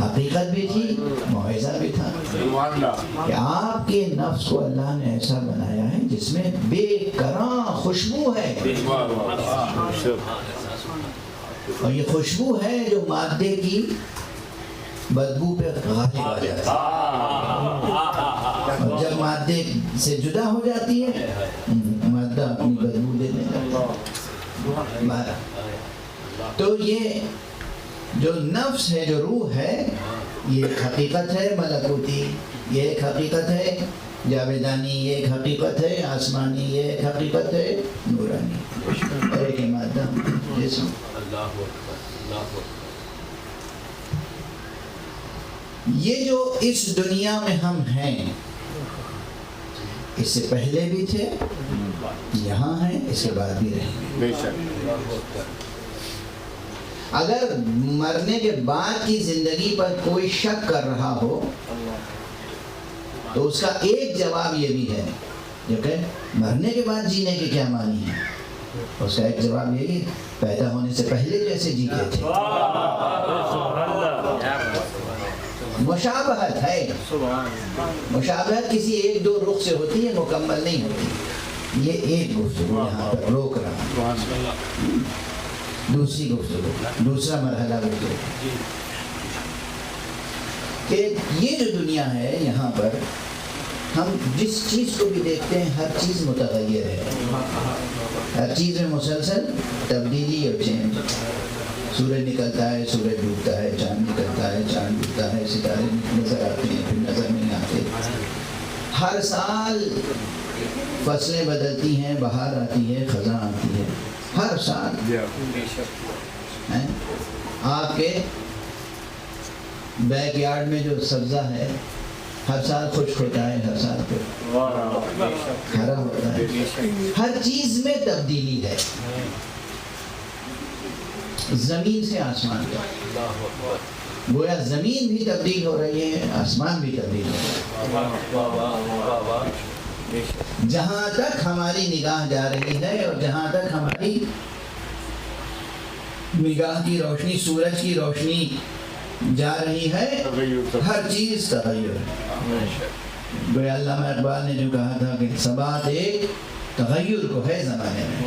حقیقت بھی تھی، موعظہ بھی تھا کہ آپ کے نفس کو اللہ نے ایسا بنایا ہے جس میں بے کراں خوشبو ہے. اور یہ خوشبو ہے جو مادے کی بدبو پہ غالب آ جاتی ہے. اور جب مادے سے جدا ہو جاتی ہے مادہ اپنی بدبو دینے لگتا ہے. تو یہ جو نفس ہے، جو روح ہے، یہ ایک حقیقت ہے ملکوتی، یہ ایک حقیقت ہے جاویدانی، یہ ایک حقیقت ہے آسمانی، یہ ایک حقیقت ہے نورانی، اور ایک مادہ جسم. یہ جو اس دنیا میں ہم ہیں اس سے پہلے بھی تھے، یہاں ہیں، اس کے بعد بھی رہیں گے. اگر مرنے کے بعد کی زندگی پر کوئی شک کر رہا ہو تو اس کا ایک جواب یہ بھی ہے جو کہ مرنے کے بعد جینے کے کیا معنی ہے. اس کا ایک جواب یہ کہ پیدا ہونے سے پہلے جیسے جیتے تھے. مشابہت ہے، مشابہت کسی 1-2 رخ سے ہوتی ہے، مکمل نہیں ہوتی. یہ ایک گفتگو یہاں پر روک رہا ہے. دوسری گفتگو، دوسرا مرحلہ گفتگو کہ یہ جو دنیا ہے یہاں پر ہم جس چیز کو بھی دیکھتے ہیں ہر چیز متغیر ہے، ہر چیز میں مسلسل تبدیلی اور چینج، سورج نکلتا ہے سورج ڈوبتا ہے، چاند نکلتا ہے چاند ڈوبتا ہے، ستارے نظر آتے ہیں پھر نظر نہیں آتے، ہر سال فصلیں بدلتی ہیں، بہار آتی ہے خزاں آتی ہے، ہر سال آپ کے بیک یارڈ میں جو سبزہ ہے ہر سال خشک ہوتا ہے، ہر سال ہرا ہوتا ہے، ہر چیز میں تبدیلی ہے، زمین سے آسمان کا گویا زمین بھی تبدیل ہو رہی ہے، آسمان بھی تبدیل ہو رہا ہے، جہاں تک ہماری نگاہ جا رہی ہے اور جہاں تک ہماری نگاہ کی روشنی سورج کی روشنی جا رہی ہے ہر چیز تغیر ہے۔ گویا علامہ اقبال نے جو کہا تھا کہ ثبات ایک تغیر کو ہے زمانے میں،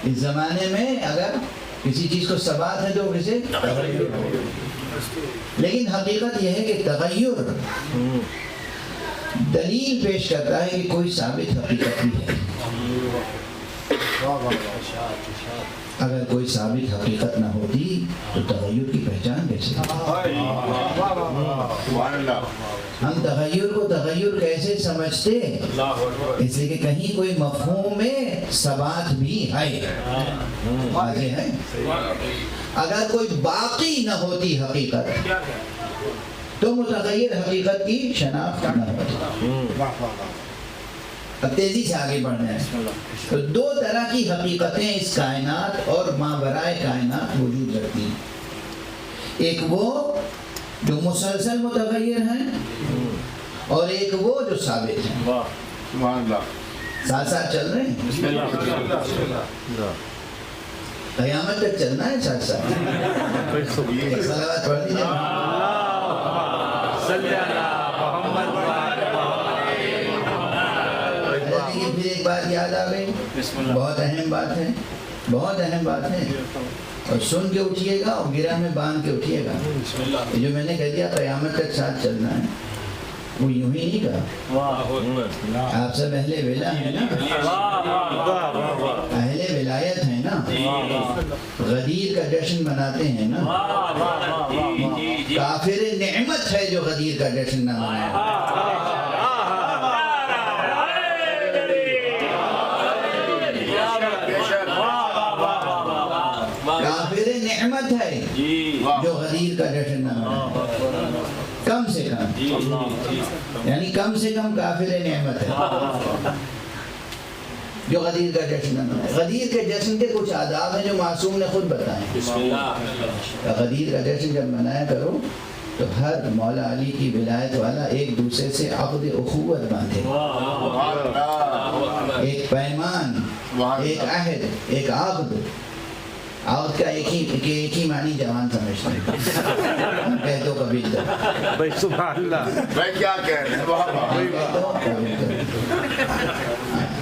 اس زمانے میں اگر کسی چیز کو ثبات ہے تو اسے تغیر ہو، لیکن حقیقت یہ ہے کہ تغیر دلیل پیش کرتا ہے کہ کوئی ثابت حقیقت بھی ہے، اگر کوئی ثابت حقیقت نہ ہوتی تو تغیر کی پہچان کیسے؟ ہم تغیر کو تغیر کیسے سمجھتے؟ اس لیے کہ کہیں کوئی مفہوم میں ثبات بھی ہے، واضح ہے۔ اگر کوئی باقی نہ ہوتی حقیقت تو متغیر حقیقت کی شناخت نہ ہوتی۔ اب تیزی سے آگے بڑھنا ہے تو دو طرح کی حقیقتیں اس کائنات اور ماورائے کائنات وجود رکھتی ہیں، ایک وہ جو مسلسل متغیر ہیں اور ایک وہ جو ثابت ہیں، ساتھ ساتھ چل رہے ہیں، قیامت تک چلنا ہے ساتھ ساتھ۔ ایک صلوات پڑھ دیجیے۔ پھر ایک بات یاد آ گئی، بہت اہم بات ہے، بہت اہم بات ہے، اور سن کے اٹھیے گا اور گرہ میں باندھ کے اٹھیے گا۔ جو میں نے کہہ دیا قیامت تک ساتھ چلنا ہے، وہ یوں ہی نہیں کہا، آپ سب اہل ولا ہیں نا، اہل ولایت ہیں نا، غدیر کا جشن مناتے ہیں نا، کافر نعمت ہے جو غدیر کا جشن نہ منائے۔ کافر نعمت ہے جو غدیر کا جشن نہ منائے، کم سے کم، یعنی کم سے کم کافر نعمت ہے جو غدیر کا جشن نہ منائے۔ غدیر کے جشن کے کچھ آداب ہیں جو معصوم نے خود بتائے۔ غدیر کا جشن جب منایا کرو تو ہر مولا علی کی ولایت والا ایک دوسرے سے عقد اخوت باندھے، ایک پیمان، ایک عہد، ایک عقد۔ عقد کا ایک ہی معنی جوان سمجھتے ہیں، کہہ دو قبیل دو، سبحان اللہ، میں کیا کہہ رہے ہیں۔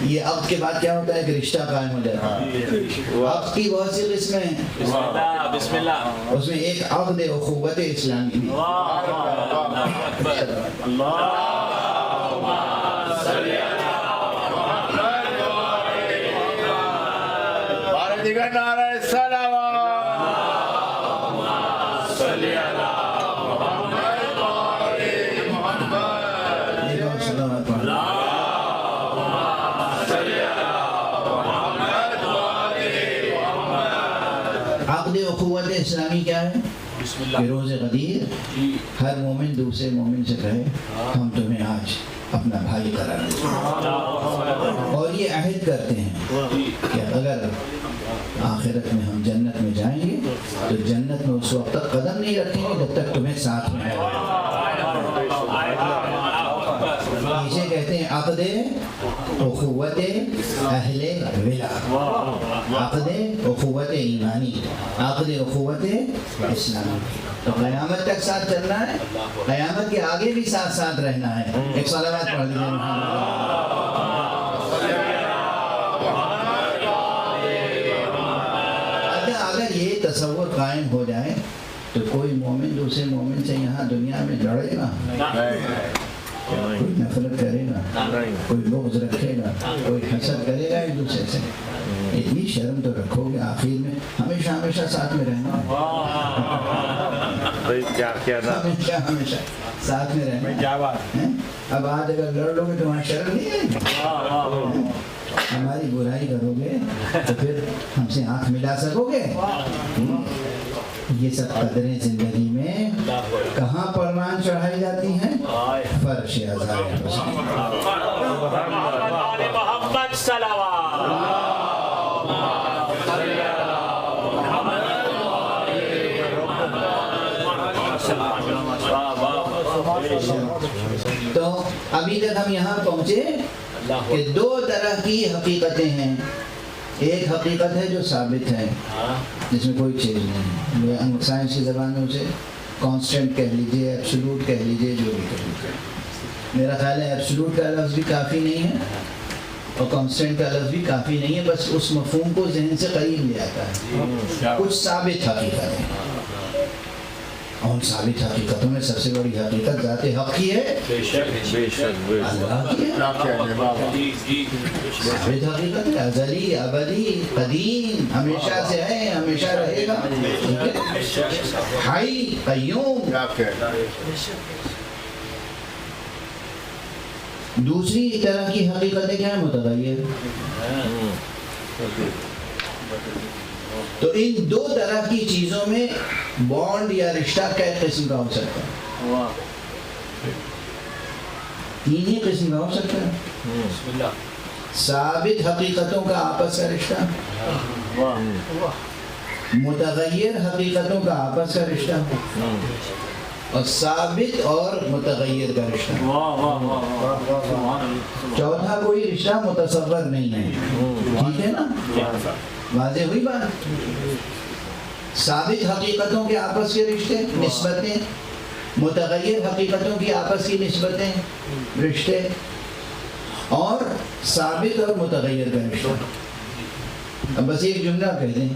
یہ عقد کے بعد کیا ہوتا ہے کہ رشتہ قائم ہو جاتا ہے۔ عقد کی بہت سی قسمیں ہیں، بسم اللہ، اس میں ایک عقد اخوت اسلامی بھی۔ عقد اخوت اسلامی کیا ہے؟ کہ روز غدیر ہر مومن دوسرے مومن سے کہے ہم تمہیں آج اپنا بھائی قرار دیں، اور یہ عہد کرتے ہیں کہ اگر آخرت میں ہم جنت میں جائیں گے تو جنت میں اس وقت تک قدم نہیں رکھیں گے جب تک تمہیں ساتھ میں آئے۔ اسے کہتے ہیں عقد اخوت اہل ولا، عقد اخوت ایمانی، عقد اخوت اسلامی۔ تو قیامت تک ساتھ چلنا ہے، قیامت کے آگے بھی ساتھ ساتھ رہنا ہے۔ ایک صلوات پڑھ لیجیے۔ تصور قائم ہو جائے تو کوئی مومن دوسرے مومن سے یہاں دنیا میں لڑے گا، کوئی نفرت کرے گا، کوئی بغض رکھے گا، کوئی حسد کرے گا ایک دوسرے سے؟ اتنی شرم تو رکھو گے آخر میں ہمیشہ ہمیشہ ساتھ میں رہنا ہے، ہمیشہ ساتھ میں رہنا ہے۔ اب آج اگر لڑ لو گے تو وہاں شرم نہیں آئے گی، ہماری برائی کرو گے تو پھر ہم سے آنکھ ملا سکو گے؟ یہ سب قدریں زندگی میں کہاں پروان چڑھائی جاتی ہیں؟ فرش عزائم محمد صلوات۔ تو ابھی تک ہم یہاں پہنچے کہ دو طرح کی حقیقتیں ہیں، ایک حقیقت ہے جو ثابت ہے جس میں کوئی چیز نہیں ہے، سائنس کی زبان میں اسے کانسٹنٹ کہہ لیجیے، ایبسولوٹ کہہ لیجیے، جو بھی کہہ لیجیے۔ میرا خیال ہے ایبسولوٹ کا لفظ بھی کافی نہیں ہے اور کانسٹنٹ کا لفظ بھی کافی نہیں ہے، بس اس مفہوم کو ذہن سے قریب لے آتا ہے۔ کچھ ثابت حقیقت ہے، اور ثابت حقیقتوں میں سب سے بڑی حقیقت ذات حق کی ہے، اللہ کی ہے۔ ثابت حقیقت ہے، ازلی، ابدی، قدیم، ہمیشہ سے ہے، ہمیشہ رہے گا، حی قیوم۔ دوسری طرح کی حقیقتیں کیا ہے؟ متغیر۔ تو ان دو طرح کی چیزوں میں بانڈ یا رشتہ کئی قسم کا ہو سکتا ہے؟ تین ہی قسم کا ہو سکتا ہے۔ ثابت حقیقتوں کا آپس کا رشتہ، متغیر حقیقتوں کا آپس کا رشتہ، اور ثابت اور متغیر کا رشتہ۔ چوتھا کوئی رشتہ متصور نہیں ہے، ٹھیک ہے نا؟ واضح ہوئی بات؟ ثابت حقیقتوں کے آپس کے رشتے، نسبتیں، متغیر حقیقتوں کی آپس کی نسبتیں، رشتے، اور ثابت اور متغیر کا رشتہ۔ اب بس ایک جملہ کہہ دیں،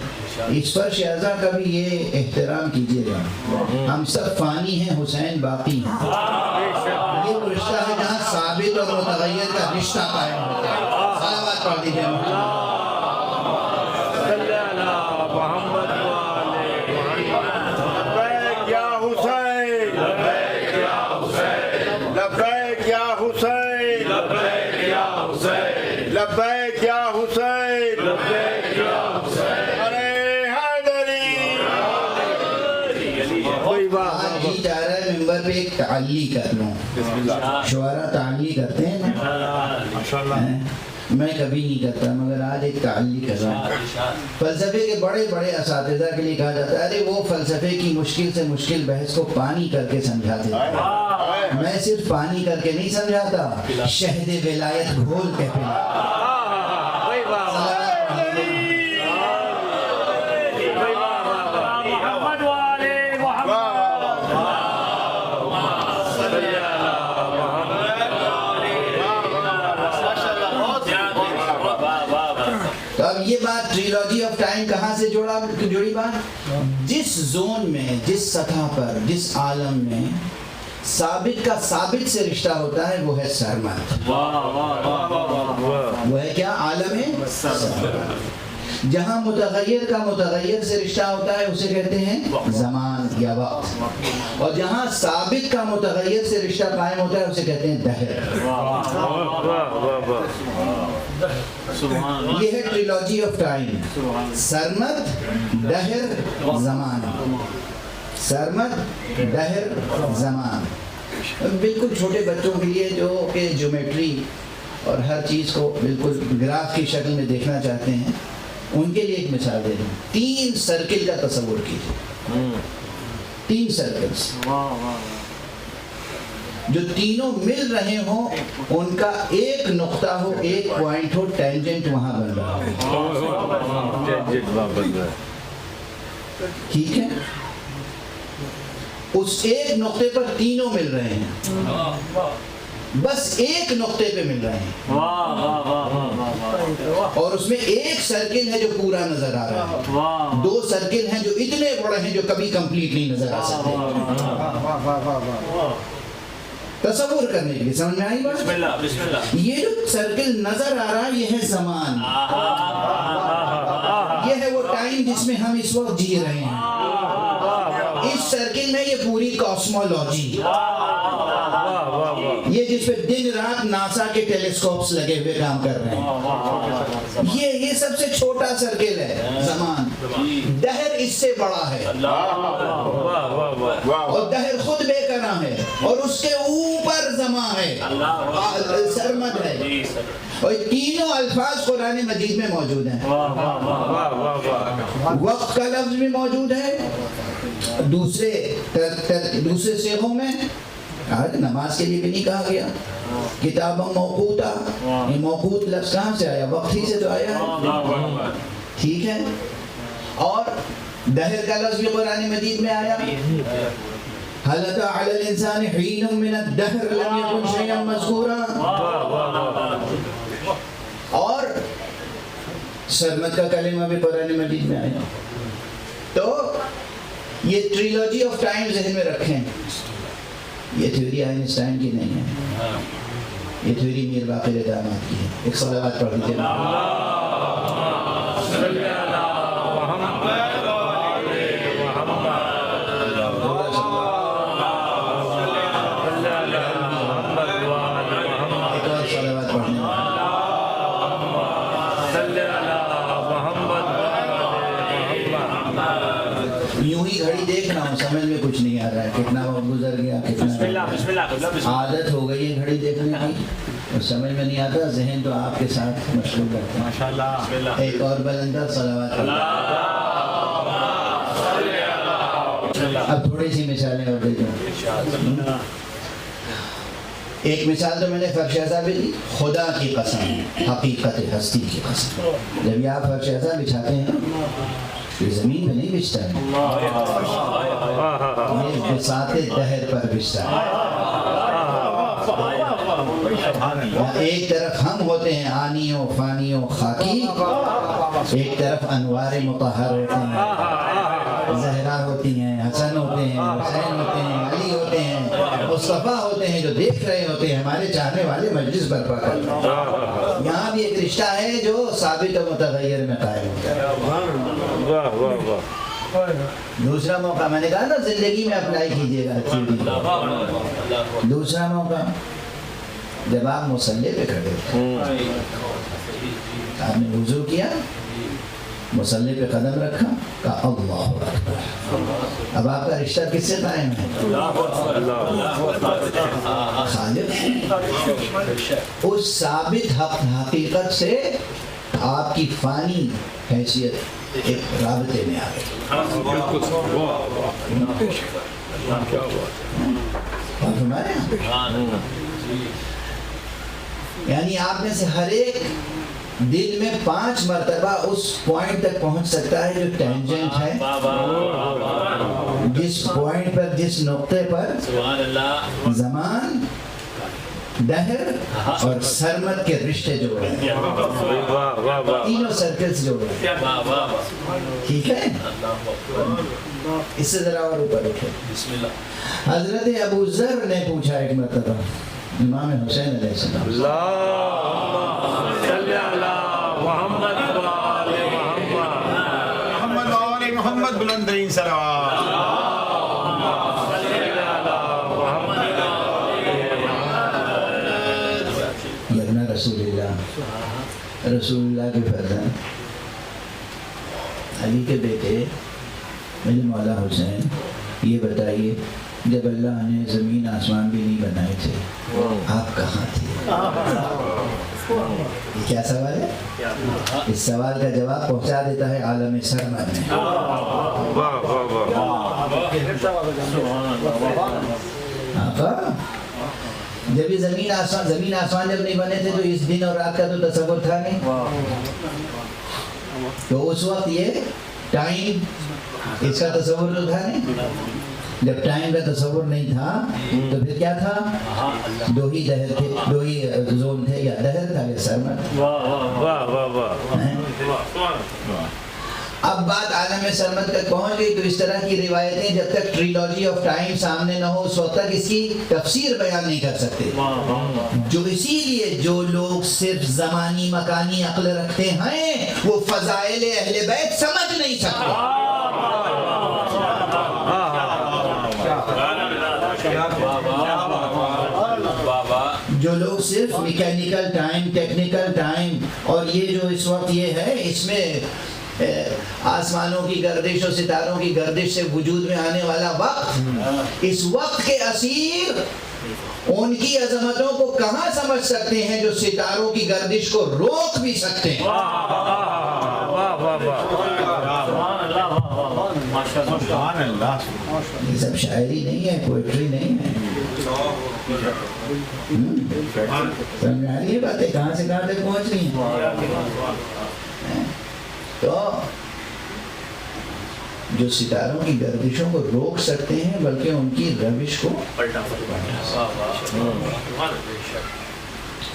اس پر شہزا کا بھی یہ احترام کیجیے گا، ہم سب فانی ہیں، حسین باقی ہیں۔ یہ وہ رشتہ ہے جہاں ثابت اور متغیر کا رشتہ قائم ہوتا ہے۔ صلوات پڑھ دیجیے۔ لبیک یا حسین، ارے حیدری۔ آج جی چاہ رہا ہے ممبر پہ ایک تعلی کر لوں، شعراء تعلی کرتے ہیں نا، میں کبھی نہیں کرتا مگر آج ایک تعلی کر رہا ہوں۔ فلسفے کے بڑے بڑے اساتذہ کے لیے کہا جاتا ہے ارے وہ فلسفے کی مشکل سے مشکل بحث کو پانی کر کے سمجھاتے ہیں، میں صرف پانی کر کے نہیں سمجھاتا، شہد ولایت گھول کے پلاتا۔ تو اب یہ بات ٹریلوجی آف ٹائم کہاں سے جڑی بات؟ جس زون میں، جس سطح پر، جس عالم میں ثابت کا ثابت سے رشتہ ہوتا ہے وہ ہے سرمد۔ وہ ہے کیا؟ عالم سرمد۔ جہاں متغیر کا متغیر سے رشتہ ہوتا ہے اسے کہتے ہیں زمان یا وقت، اور جہاں ثابت کا متغیر سے رشتہ قائم ہوتا ہے اسے کہتے ہیں دہر۔ یہ ہے ٹریلوجی آف ٹائم، سرمد، دہر، زمان۔ سرمد، دہر، زمان۔ بالکل چھوٹے بچوں کے لیے جو کہ جیومیٹری اور ہر چیز کو بالکل گراف کی شکل میں دیکھنا چاہتے ہیں ان کے لیے ایک مثال دے دوں۔ 3 سرکل کا تصور کیجیے، 3 سرکلز جو تینوں مل رہے ہوں، ان کا ایک نقطہ ہو، ایک پوائنٹ ہو، ٹینجنٹ وہاں بن رہا ہو، ٹھیک ہے؟ اس ایک نقطے پر تینوں مل رہے ہیں، بس ایک نقطے پہ مل رہے ہیں، اور اس میں ایک سرکل ہے جو پورا نظر آ رہا ہے، دو سرکل ہیں جو اتنے بڑے ہیں جو کبھی کمپلیٹ نہیں نظر آ سکتے۔ تصور کرنے کے لیے سمجھ میں آئی بات؟ بسم اللہ۔ یہ جو سرکل نظر آ رہا ہے یہ ہے زمان، یہ ہے وہ ٹائم جس میں ہم اس وقت جی رہے ہیں۔ اس سرکل میں یہ پوری کاسمولوجی، یہ جس پہ دن رات ناسا کے ٹیلیسکوپس لگے ہوئے کام کر رہے ہیں، یہ سب سے چھوٹا سرکل ہے زمان۔ دہر اس سے بڑا ہے، اور دہر خود بے قرار ہے، اور اس کے اوپر زمان ہے، سرمد ہے، اور تینوں الفاظ قرآن مجید میں موجود ہیں۔ وقت کا لفظ بھی موجود ہے دوسرے صیغوں میں، نماز کے لیے بھی نہیں کہا گیا، کتابوں موقوتا، یہ موقوت لفظ کہاں سے آیا؟ وقت ہی سے تو آیا ہے، ٹھیک ہے۔ اور دہر کا لفظ بھی قرآن مجید میں آیا، هل أتى على الإنسان حين من الدهر لم يكن شيئا مذكورا، اور سرمد کا کلمہ بھی قرآن مجید میں آیا۔ تو یہ ٹریلوجی آف ٹائم ذہن میں رکھیں، یہ تھیوری آئنسٹائن کی نہیں ہے، یہ تھیوری میر باقر داماد کی ہے۔ ایک صلوات پڑھ لیجیے۔ یوں ہی گھڑی دیکھنا ہوں، سمجھ میں کچھ نہیں آ رہا ہے، کتنا وقت گزر گیا، کتنا عادت ہو گئی ہے گھڑی دیکھنے کی، اور سمجھ میں نہیں آتا، ذہن تو آپ کے ساتھ مشغول رہتا ہے۔ ماشاءاللہ۔ ایک اور بلندر صلوات۔ اب تھوڑی سی مثالیں اور دے دوں۔ ایک مثال تو میں نے فرش اعضا بھی دی، خدا کی قسم، حقیقت ہستی کی قسم، جب یہ آپ فرش اعضا بچھاتے ہیں یہ زمین میں نہیں بچتا ہے، یہ بساط دہر پر بچتا ہے۔ ایک طرف ہم ہوتے ہیں آنی و فانی و خاکی، ایک طرف انوار مطہر ہوتے ہیں، زہرا ہوتی ہیں، حسن ہوتے ہیں، حسین ہوتے ہیں، علی ہوتے ہیں، مصطفیٰ ہوتے ہیں جو دیکھ رہے ہوتے ہیں، ہمارے چاہنے والے مجلس برپا کرتے ہیں۔ یہاں بھی ایک رشتہ ہے جو ثابت و متغیر میں قائم ہوتا ہے۔ دوسرا موقع میں نے کہا نا زندگی میں اپلائی کیجیے گا۔ دوسرا موقع جب آپ مصلی پہ کھڑے تھے، آپ نے وضو کیا، مصلی پہ قدم رکھا، کہا اللہ اکبر، اب آپ کا رشتہ کس سے قائم ہے؟ خالق۔ اس ثابت حقیقت سے آپ کی فانی حیثیت ایک رابطے میں آ گئی۔ یعنی آپ میں سے ہر ایک دن میں 5 مرتبہ اس پوائنٹ تک پہنچ سکتا ہے جو ٹینجنٹ ہے، جس پوائنٹ پر، جس نقطے پر زمان، دہر اور سرمد کے رشتے جوڑ رہے ہیں، تینوں سرکلز جوڑ رہے ہیں، ٹھیک ہے۔ اس سے ذرا اور اوپر اٹھے۔ حضرت ابو ذر نے پوچھا ایک مرتبہ امام حسین علیہ السلام، محمد بلندرین صلوات۔ لگنا رسول اللہ کے فرزند علی کے بیٹے میرے مولا حسین، یہ بتائیے جب اللہ نے زمین آسمان بھی نہیں بنائے تھے آپ کہاں تھے؟ یہ کیا سوال ہے؟ اس سوال کا جواب پہنچا دیتا ہے عالم سرمد میں۔ آقا جب یہ زمین آسمان جب نہیں بنے تھے تو اس دن اور رات کا تو تصور تھا نہیں، تو اس وقت یہ ٹائم اس کا تصور تو تھا نہیں، جب ٹائم کا تصور نہیں تھا تو پھر کیا تھا؟ دو ہی دہر تھے، دو ہی زون تھے، یا دہر تھا یا سرمد. اب بات عالم سرمد تک پہنچ گئی تو اس طرح کی روایتیں جب تک ٹریلوجی آف ٹائم سامنے نہ ہو اس وقت تک اس کی تفسیر بیان نہیں کر سکتے. جو اسی لیے جو لوگ صرف زمانی مکانی عقل رکھتے ہیں وہ فضائل اہل بیت سمجھ نہیں سکتے. جو لوگ صرف میکینیکل ٹائم، ٹیکنیکل ٹائم، اور یہ جو اس وقت یہ ہے اس میں آسمانوں کی گردش اور ستاروں کی گردش سے وجود میں آنے والا وقت، اس وقت کے اسیر ان کی عظمتوں کو کہاں سمجھ سکتے ہیں جو ستاروں کی گردش کو روک بھی سکتے ہیں. یہ سب شاعری نہیں ہے، پوئٹری نہیں ہے. سمجھ آ رہی ہے باتیں کہاں سے کہاں تک پہنچ رہی ہیں؟ تو جو ستاروں کی گردشوں کو روک سکتے ہیں بلکہ ان کی روش کو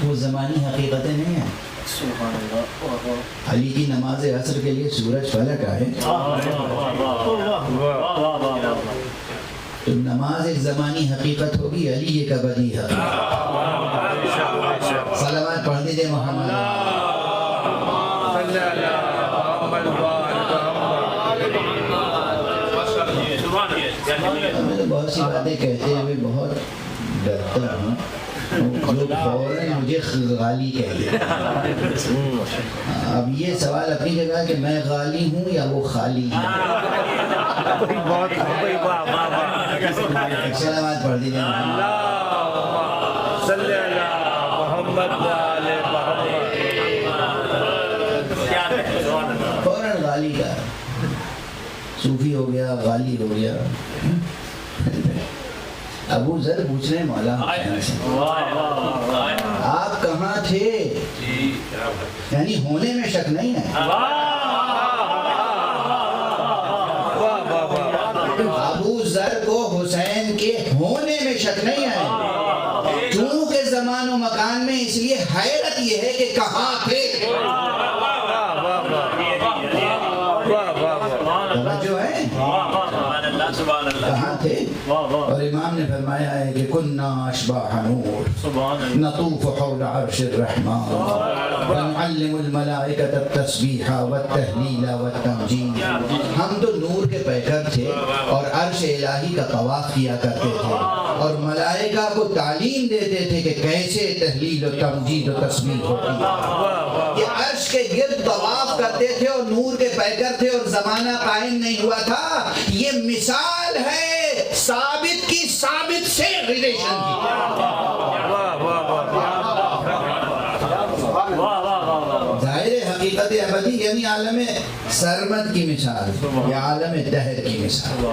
وہ زمانی حقیقتیں نہیں ہیں. علی کی نماز عصر کے لیے سورج فلک آئے تو نماز ایک زمانی حقیقت ہوگی، علی ایک ابدی حقیقت. صلوات پڑھ دیجئے محمد. میں تو بہت سی باتیں کہتے ہوئے بہت ڈرتا ہوں، لوگ فوراً مجھے غالی کہہ دیتے. اب یہ سوال اپنی جگہ کہ میں غالی ہوں یا وہ خالی ہے. سلامات پڑھ دیجیے. فوراً غالی کا صوفی ہو گیا، غالی ہو گیا. ابو ذر پوچھ رہے مولا آپ کہاں تھے؟ یعنی ہونے میں شک نہیں ہے. ابو ذر کو حسین کے ہونے میں شک نہیں ہے، چونکہ زمان و مکان میں، اس لیے حیرت یہ ہے کہ کہاں تھے. جو ہے کہاں تھے؟ اور امام نے فرمایا ہے کہ کننا اشباح نور نطوف حول عرش الرحمن ونعلم الملائکۃ التسبیح والتہلیل والتمجید. ہم تو نور کے پیکر تھے اور عرش الہی کا طواف کیا کرتے تھے اور ملائکہ کو تعلیم دیتے تھے کہ کیسے تہلیل و تمجید و تسبیح ہوتی ہے. یہ عرش کے گرد طواف کرتے تھے اور نور کے پیکر تھے اور زمانہ قائم نہیں ہوا تھا. یہ مثال ہے ثابت کی ثابت سے ریلیشن کی. ظاہر حقیقت ابدی یعنی عالم سرمد کی مثال یا عالم دہر کی مثال.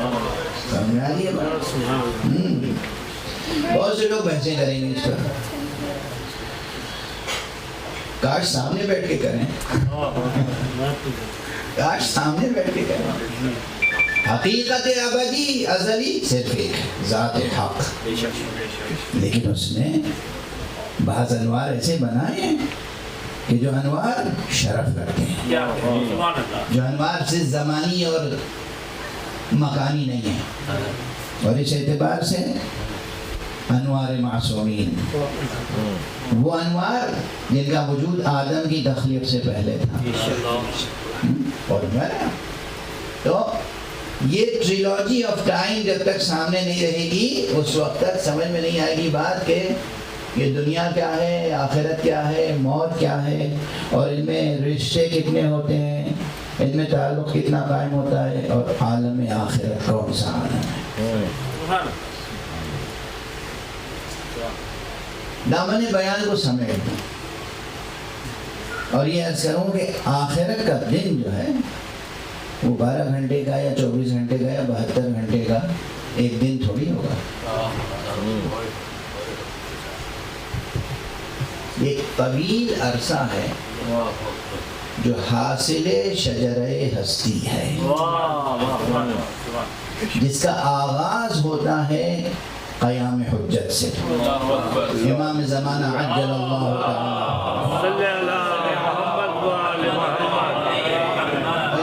سمجھ آ رہی ہے بات؟ بہت سے لوگ بحثیں کریں گے اس پر. کاش سامنے بیٹھ کے کریں، کاش سامنے بیٹھ کے کریں. حقیقت ابدی ازلی صرف ایک ذات حق، لیکن اس نے بعض انوار ایسے بنائے ہیں کہ جو انوار شرف رکھتے ہیں، جو انوار صرف زمانی اور مکانی نہیں ہیں. اور اس اعتبار سے انوار معصومین، وہ انوار جن کا وجود آدم کی تخلیق سے پہلے تھا. اور تو یہ ٹریلوجی آف ٹائم جب تک سامنے نہیں رہے گی اس وقت تک سمجھ میں نہیں آئے گی بات کہ یہ دنیا کیا ہے، آخرت کیا ہے، موت کیا ہے، اور ان میں رشتے کتنے ہوتے ہیں، ان میں تعلق کتنا قائم ہوتا ہے، اور عالم آخرت کون سا عالم ہے. دامن بیان کو سمیٹ دوں اور یہ عرض کروں کہ آخرت کا دن جو ہے وہ 12 گھنٹے کا یا 24 گھنٹے کا یا 72 گھنٹے کا ایک دن تھوڑی ہوگا. ایک طویل عرصہ ہے جو حاصل شجرہ ہستی ہے. جس کا آغاز ہوتا ہے قیام حجت سے. امام زمانہ عجل اللہ تعالی.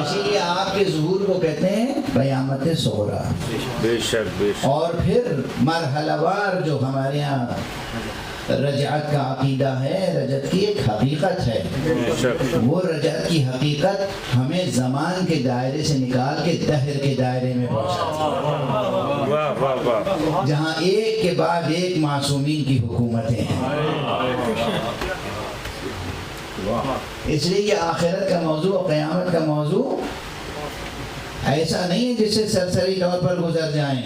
اسی لیے آپ کے ظہور کو کہتے ہیں قیامت صغریٰ. بے شک بے شک. اور پھر مرحلہ وار جو ہمارے یہاں رجعت کا عقیدہ ہے، رجعت کی ایک حقیقت ہے. وہ رجعت کی حقیقت ہمیں زمان کے دائرے سے نکال کے دہر کے دائرے میں پہنچاتی ہے، جہاں ایک کے بعد ایک معصومین کی حکومتیں ہیں. اس لیے یہ آخرت کا موضوع اور قیامت کا موضوع ایسا نہیں ہے جس سے سرسری طور پر گزر جائیں.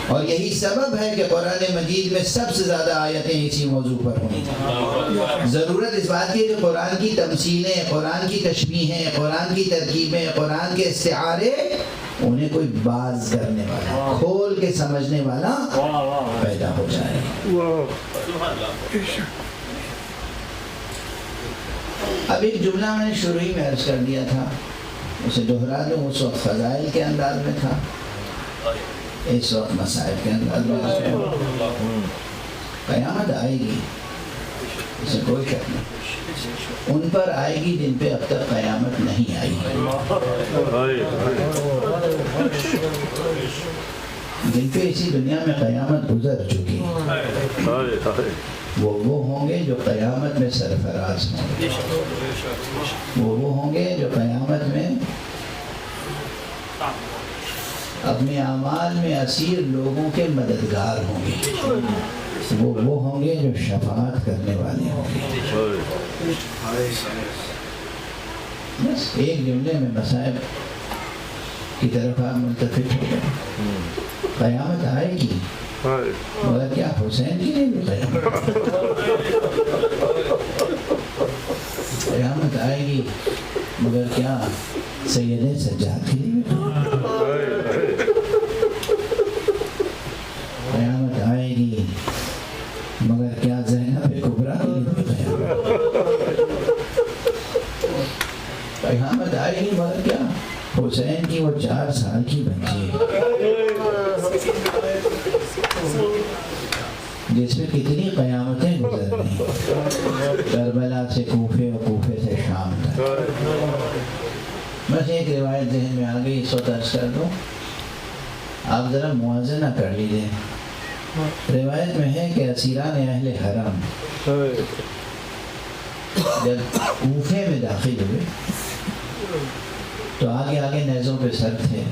اور یہی سبب ہے کہ قرآن مجید میں سب سے زیادہ آیتیں اسی موضوع پر ہوئی. ضرورت اس بات کی ہے کہ قرآن کی تمثیلیں، قرآن کی تشبیہیں، قرآن کی ترکیبیں، قرآن کے استعارے، انہیں کوئی باز کرنے والا، کھول کے سمجھنے والا پیدا ہو جائے. اب ایک جملہ میں نے شروع ہی میں عرض کر دیا تھا، اسے دہرا دوں. اس وقت فضائل کے انداز میں تھا، اس وقت مسائل کے انداز میں. قیامت آئے گی، اس میں کوئی شک نہیں. ان پر آئے گی جن پہ اب تک قیامت نہیں آئی، جن پہ اسی دنیا میں قیامت گزر چکی. وہ ہوں گے جو قیامت میں سرفراز ہوں گے. وہ ہوں گے جو قیامت میں اپنے اعمال میں اسیر لوگوں کے مددگار ہوں گے. وہ ہوں گے جو شفاعت کرنے والے ہوں گے. بس ایک جملے میں مصائب کی طرف آپ ملتفت ہو گئے. قیامت آئے گی، مگر کیا حسین کی نہیں بھی قیامت آئے گی، مگر کیا سید سجاد کی نہیں بھی قیامت آئے گی، مگر کیا زینب کبریٰ کی نہیں بھی قیامت آئے گی، مگر کیا حسین کی وہ 4 سال کی بچی جس میں کتنی قیامتیں گزر رہی، کربلا سے کوفے اور کوفے سے شام تک. بس ایک روایت ذہن میں آ گئی، اس وقت عرض کر دوں، آپ ذرا موازنہ کر لیجیے. روایت میں ہے کہ اسیران اہل حرم جب کوفے میں داخل ہوئے تو آگے آگے نیزوں پہ سر تھے.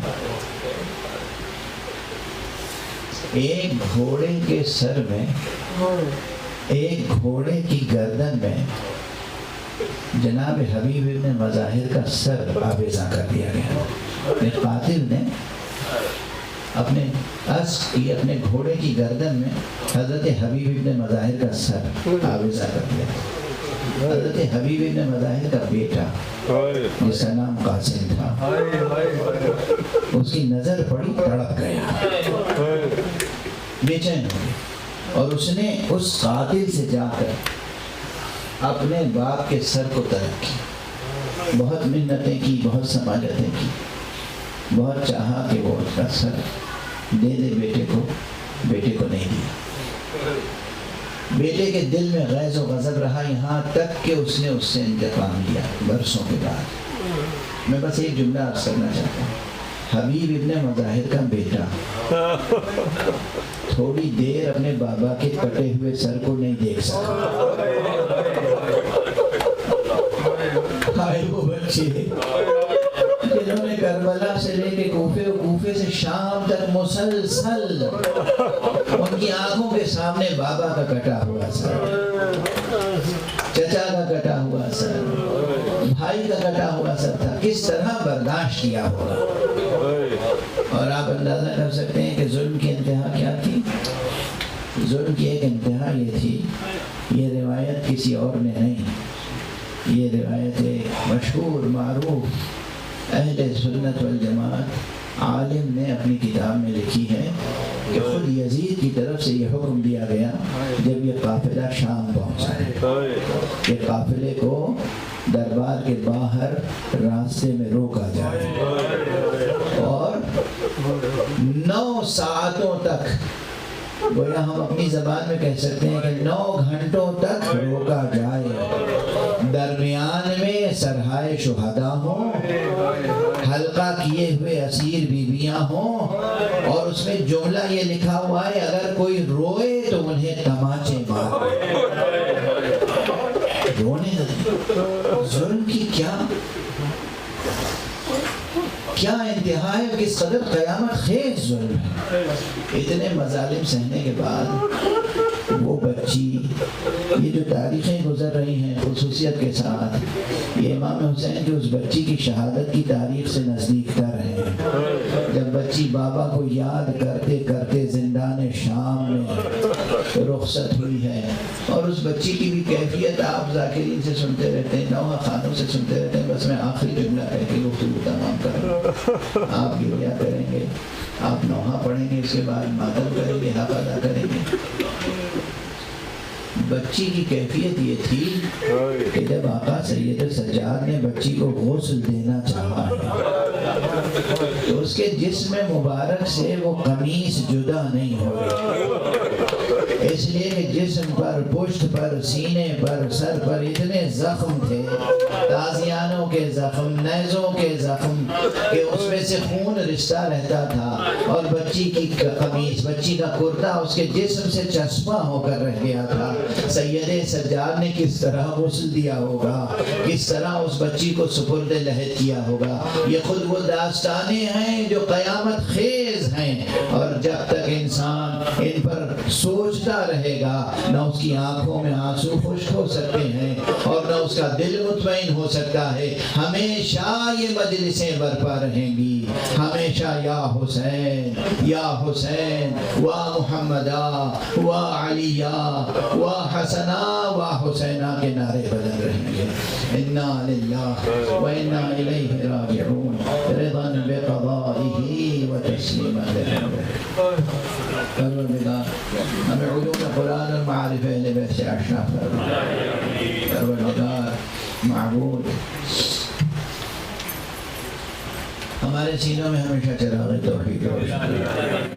ایک گھوڑے کے سر میں، ایک گھوڑے کی گردن میں جناب حبیب ابن مظاہر کا سر آویزاں کر دیا گیا. ایک قاتل نے اپنے اپنے گھوڑے کی گردن میں حضرت حبیب ابن مظاہر کا سر آویزاں کر دیا. حضرت حبیب ابن مظاہر کا بیٹا جس کا نام قاسم تھا، اس کی نظر پڑی، تڑپ گیا، بے چین ہو گیا. اور اس نے اس قاتل سے جا کر اپنے باپ کے سر کو طلب کی. بہت منتیں کی، بہت سماجتیں کی، بہت چاہا کہ وہ اس کا سر دے دے بیٹے کو نہیں دیا. بیٹے کے دل میں غیظ و غضب رہا، یہاں تک کہ اس نے اس سے انتقام لیا برسوں کے بعد. میں بس ایک جملہ عرض کرنا چاہتا ہوں، حبیب ابن مظاہر کا بیٹا تھوڑی دیر اپنے بابا کے کٹے ہوئے سر کو نہیں دیکھ سکا. وہ بچے جنہوں نے کربلا سے لے کے کوفے اور کوفے سے شام تک مسلسل ان کی آنکھوں کے سامنے بابا کا کٹا ہوا سر، چچا کا کٹا ہوا سر، بھائی کا کٹا ہوا سر تھا، کس طرح برداشت کیا ہوگا. اور آپ اندازہ کر سکتے ہیں کہ ظلم کی انتہا کیا تھی. ظلم کی ایک انتہا یہ تھی، یہ روایت کسی اور نے نہیں، یہ روایت ایک مشہور معروف اہل سنت والجماعت عالم نے اپنی کتاب میں لکھی ہے کہ خود یزید کی طرف سے یہ حکم دیا گیا جب یہ قافلہ شام پہنچا کہ قافلے کو دربار کے باہر راستے میں روکا جائے اور 9 ساعتوں تک، گویا ہم اپنی زبان میں کہہ سکتے ہیں کہ 9 گھنٹوں تک روکا جائے، درمیان میں سرہائے شہداء ہوں، حلقہ کیے ہوئے اسیر بیویاں ہوں، اور اس میں جملہ یہ لکھا ہوا ہے اگر کوئی روئے تو انہیں تماچے مارو۔ رونے لگے، ظلم کی کیا انتہا ہے، کس قدر قیامت خیز ظلم ہے۔ اتنے مظالم سہنے کے بعد وہ بچی، یہ جو تاریخیں گزر رہی ہیں خصوصیت کے ساتھ، یہ امام حسین جو اس بچی کی شہادت کی تاریخ سے نزدیک تر ہے، جب بچی بابا کو یاد کرتے کرتے زندان شام میں رخصت ہوئی ہے، اور اس بچی کی بھی کیفیت آپ ذاکرین سے سنتے رہتے ہیں، نوحہ خانوں سے سنتے رہتے ہیں۔ بس میں آخری جملہ کہہ کے گفتگو تمام کروں، آپ گریہ کریں گے، آپ نوحہ پڑھیں گے، اس کے بعد ماتم کریں گے، حق ادا کریں گے۔ بچی کی کیفیت یہ تھی کہ جب آقا سید سجاد نے بچی کو غسل دینا چاہا تو اس کے جسم مبارک سے وہ قمیص جدا نہیں ہوئی، اس لیے کہ جسم پر، پشت پر، سینے پر، سر پر اتنے زخم تھے، تازیانوں کے زخم، نیزوں کے زخم، کہ اس میں سے خون رشتہ رہتا تھا، اور بچی کی قمیص، بچی کا کرتا اس کے جسم سے چسپاں ہو کر رہ گیا تھا۔ سید سجاد نے کس طرح غسل دیا ہوگا، کس طرح اس بچی کو سپرد لحد کیا ہوگا، یہ خود وہ داستانیں ہیں جو قیامت خیز ہیں، اور جب تک انسان ان پر سوچتا رہے گا نہ اس کی آنکھوں میں آنسو خشک ہو سکتے ہیں اور نہ اس کا دل مطمئن ہو سکتا ہے۔ ہمیشہ یہ مجلسیں برپا رہیں گی، ہمیشہ یا حسین یا حسین و محمدہ و علیہ و حسنہ و حسینہ کے نعرے بلند رہیں گے۔ انا للہ و انا الیہ راجعون، رضا بقضائہ و تسلیما لحمدہ۔ پروردگار ہمیں علوم قرآن اور معارف اہل بیت سے آشنا فرما۔ پروردگار معبود ہمارے سینوں میں ہمیشہ چراغ توحید روشن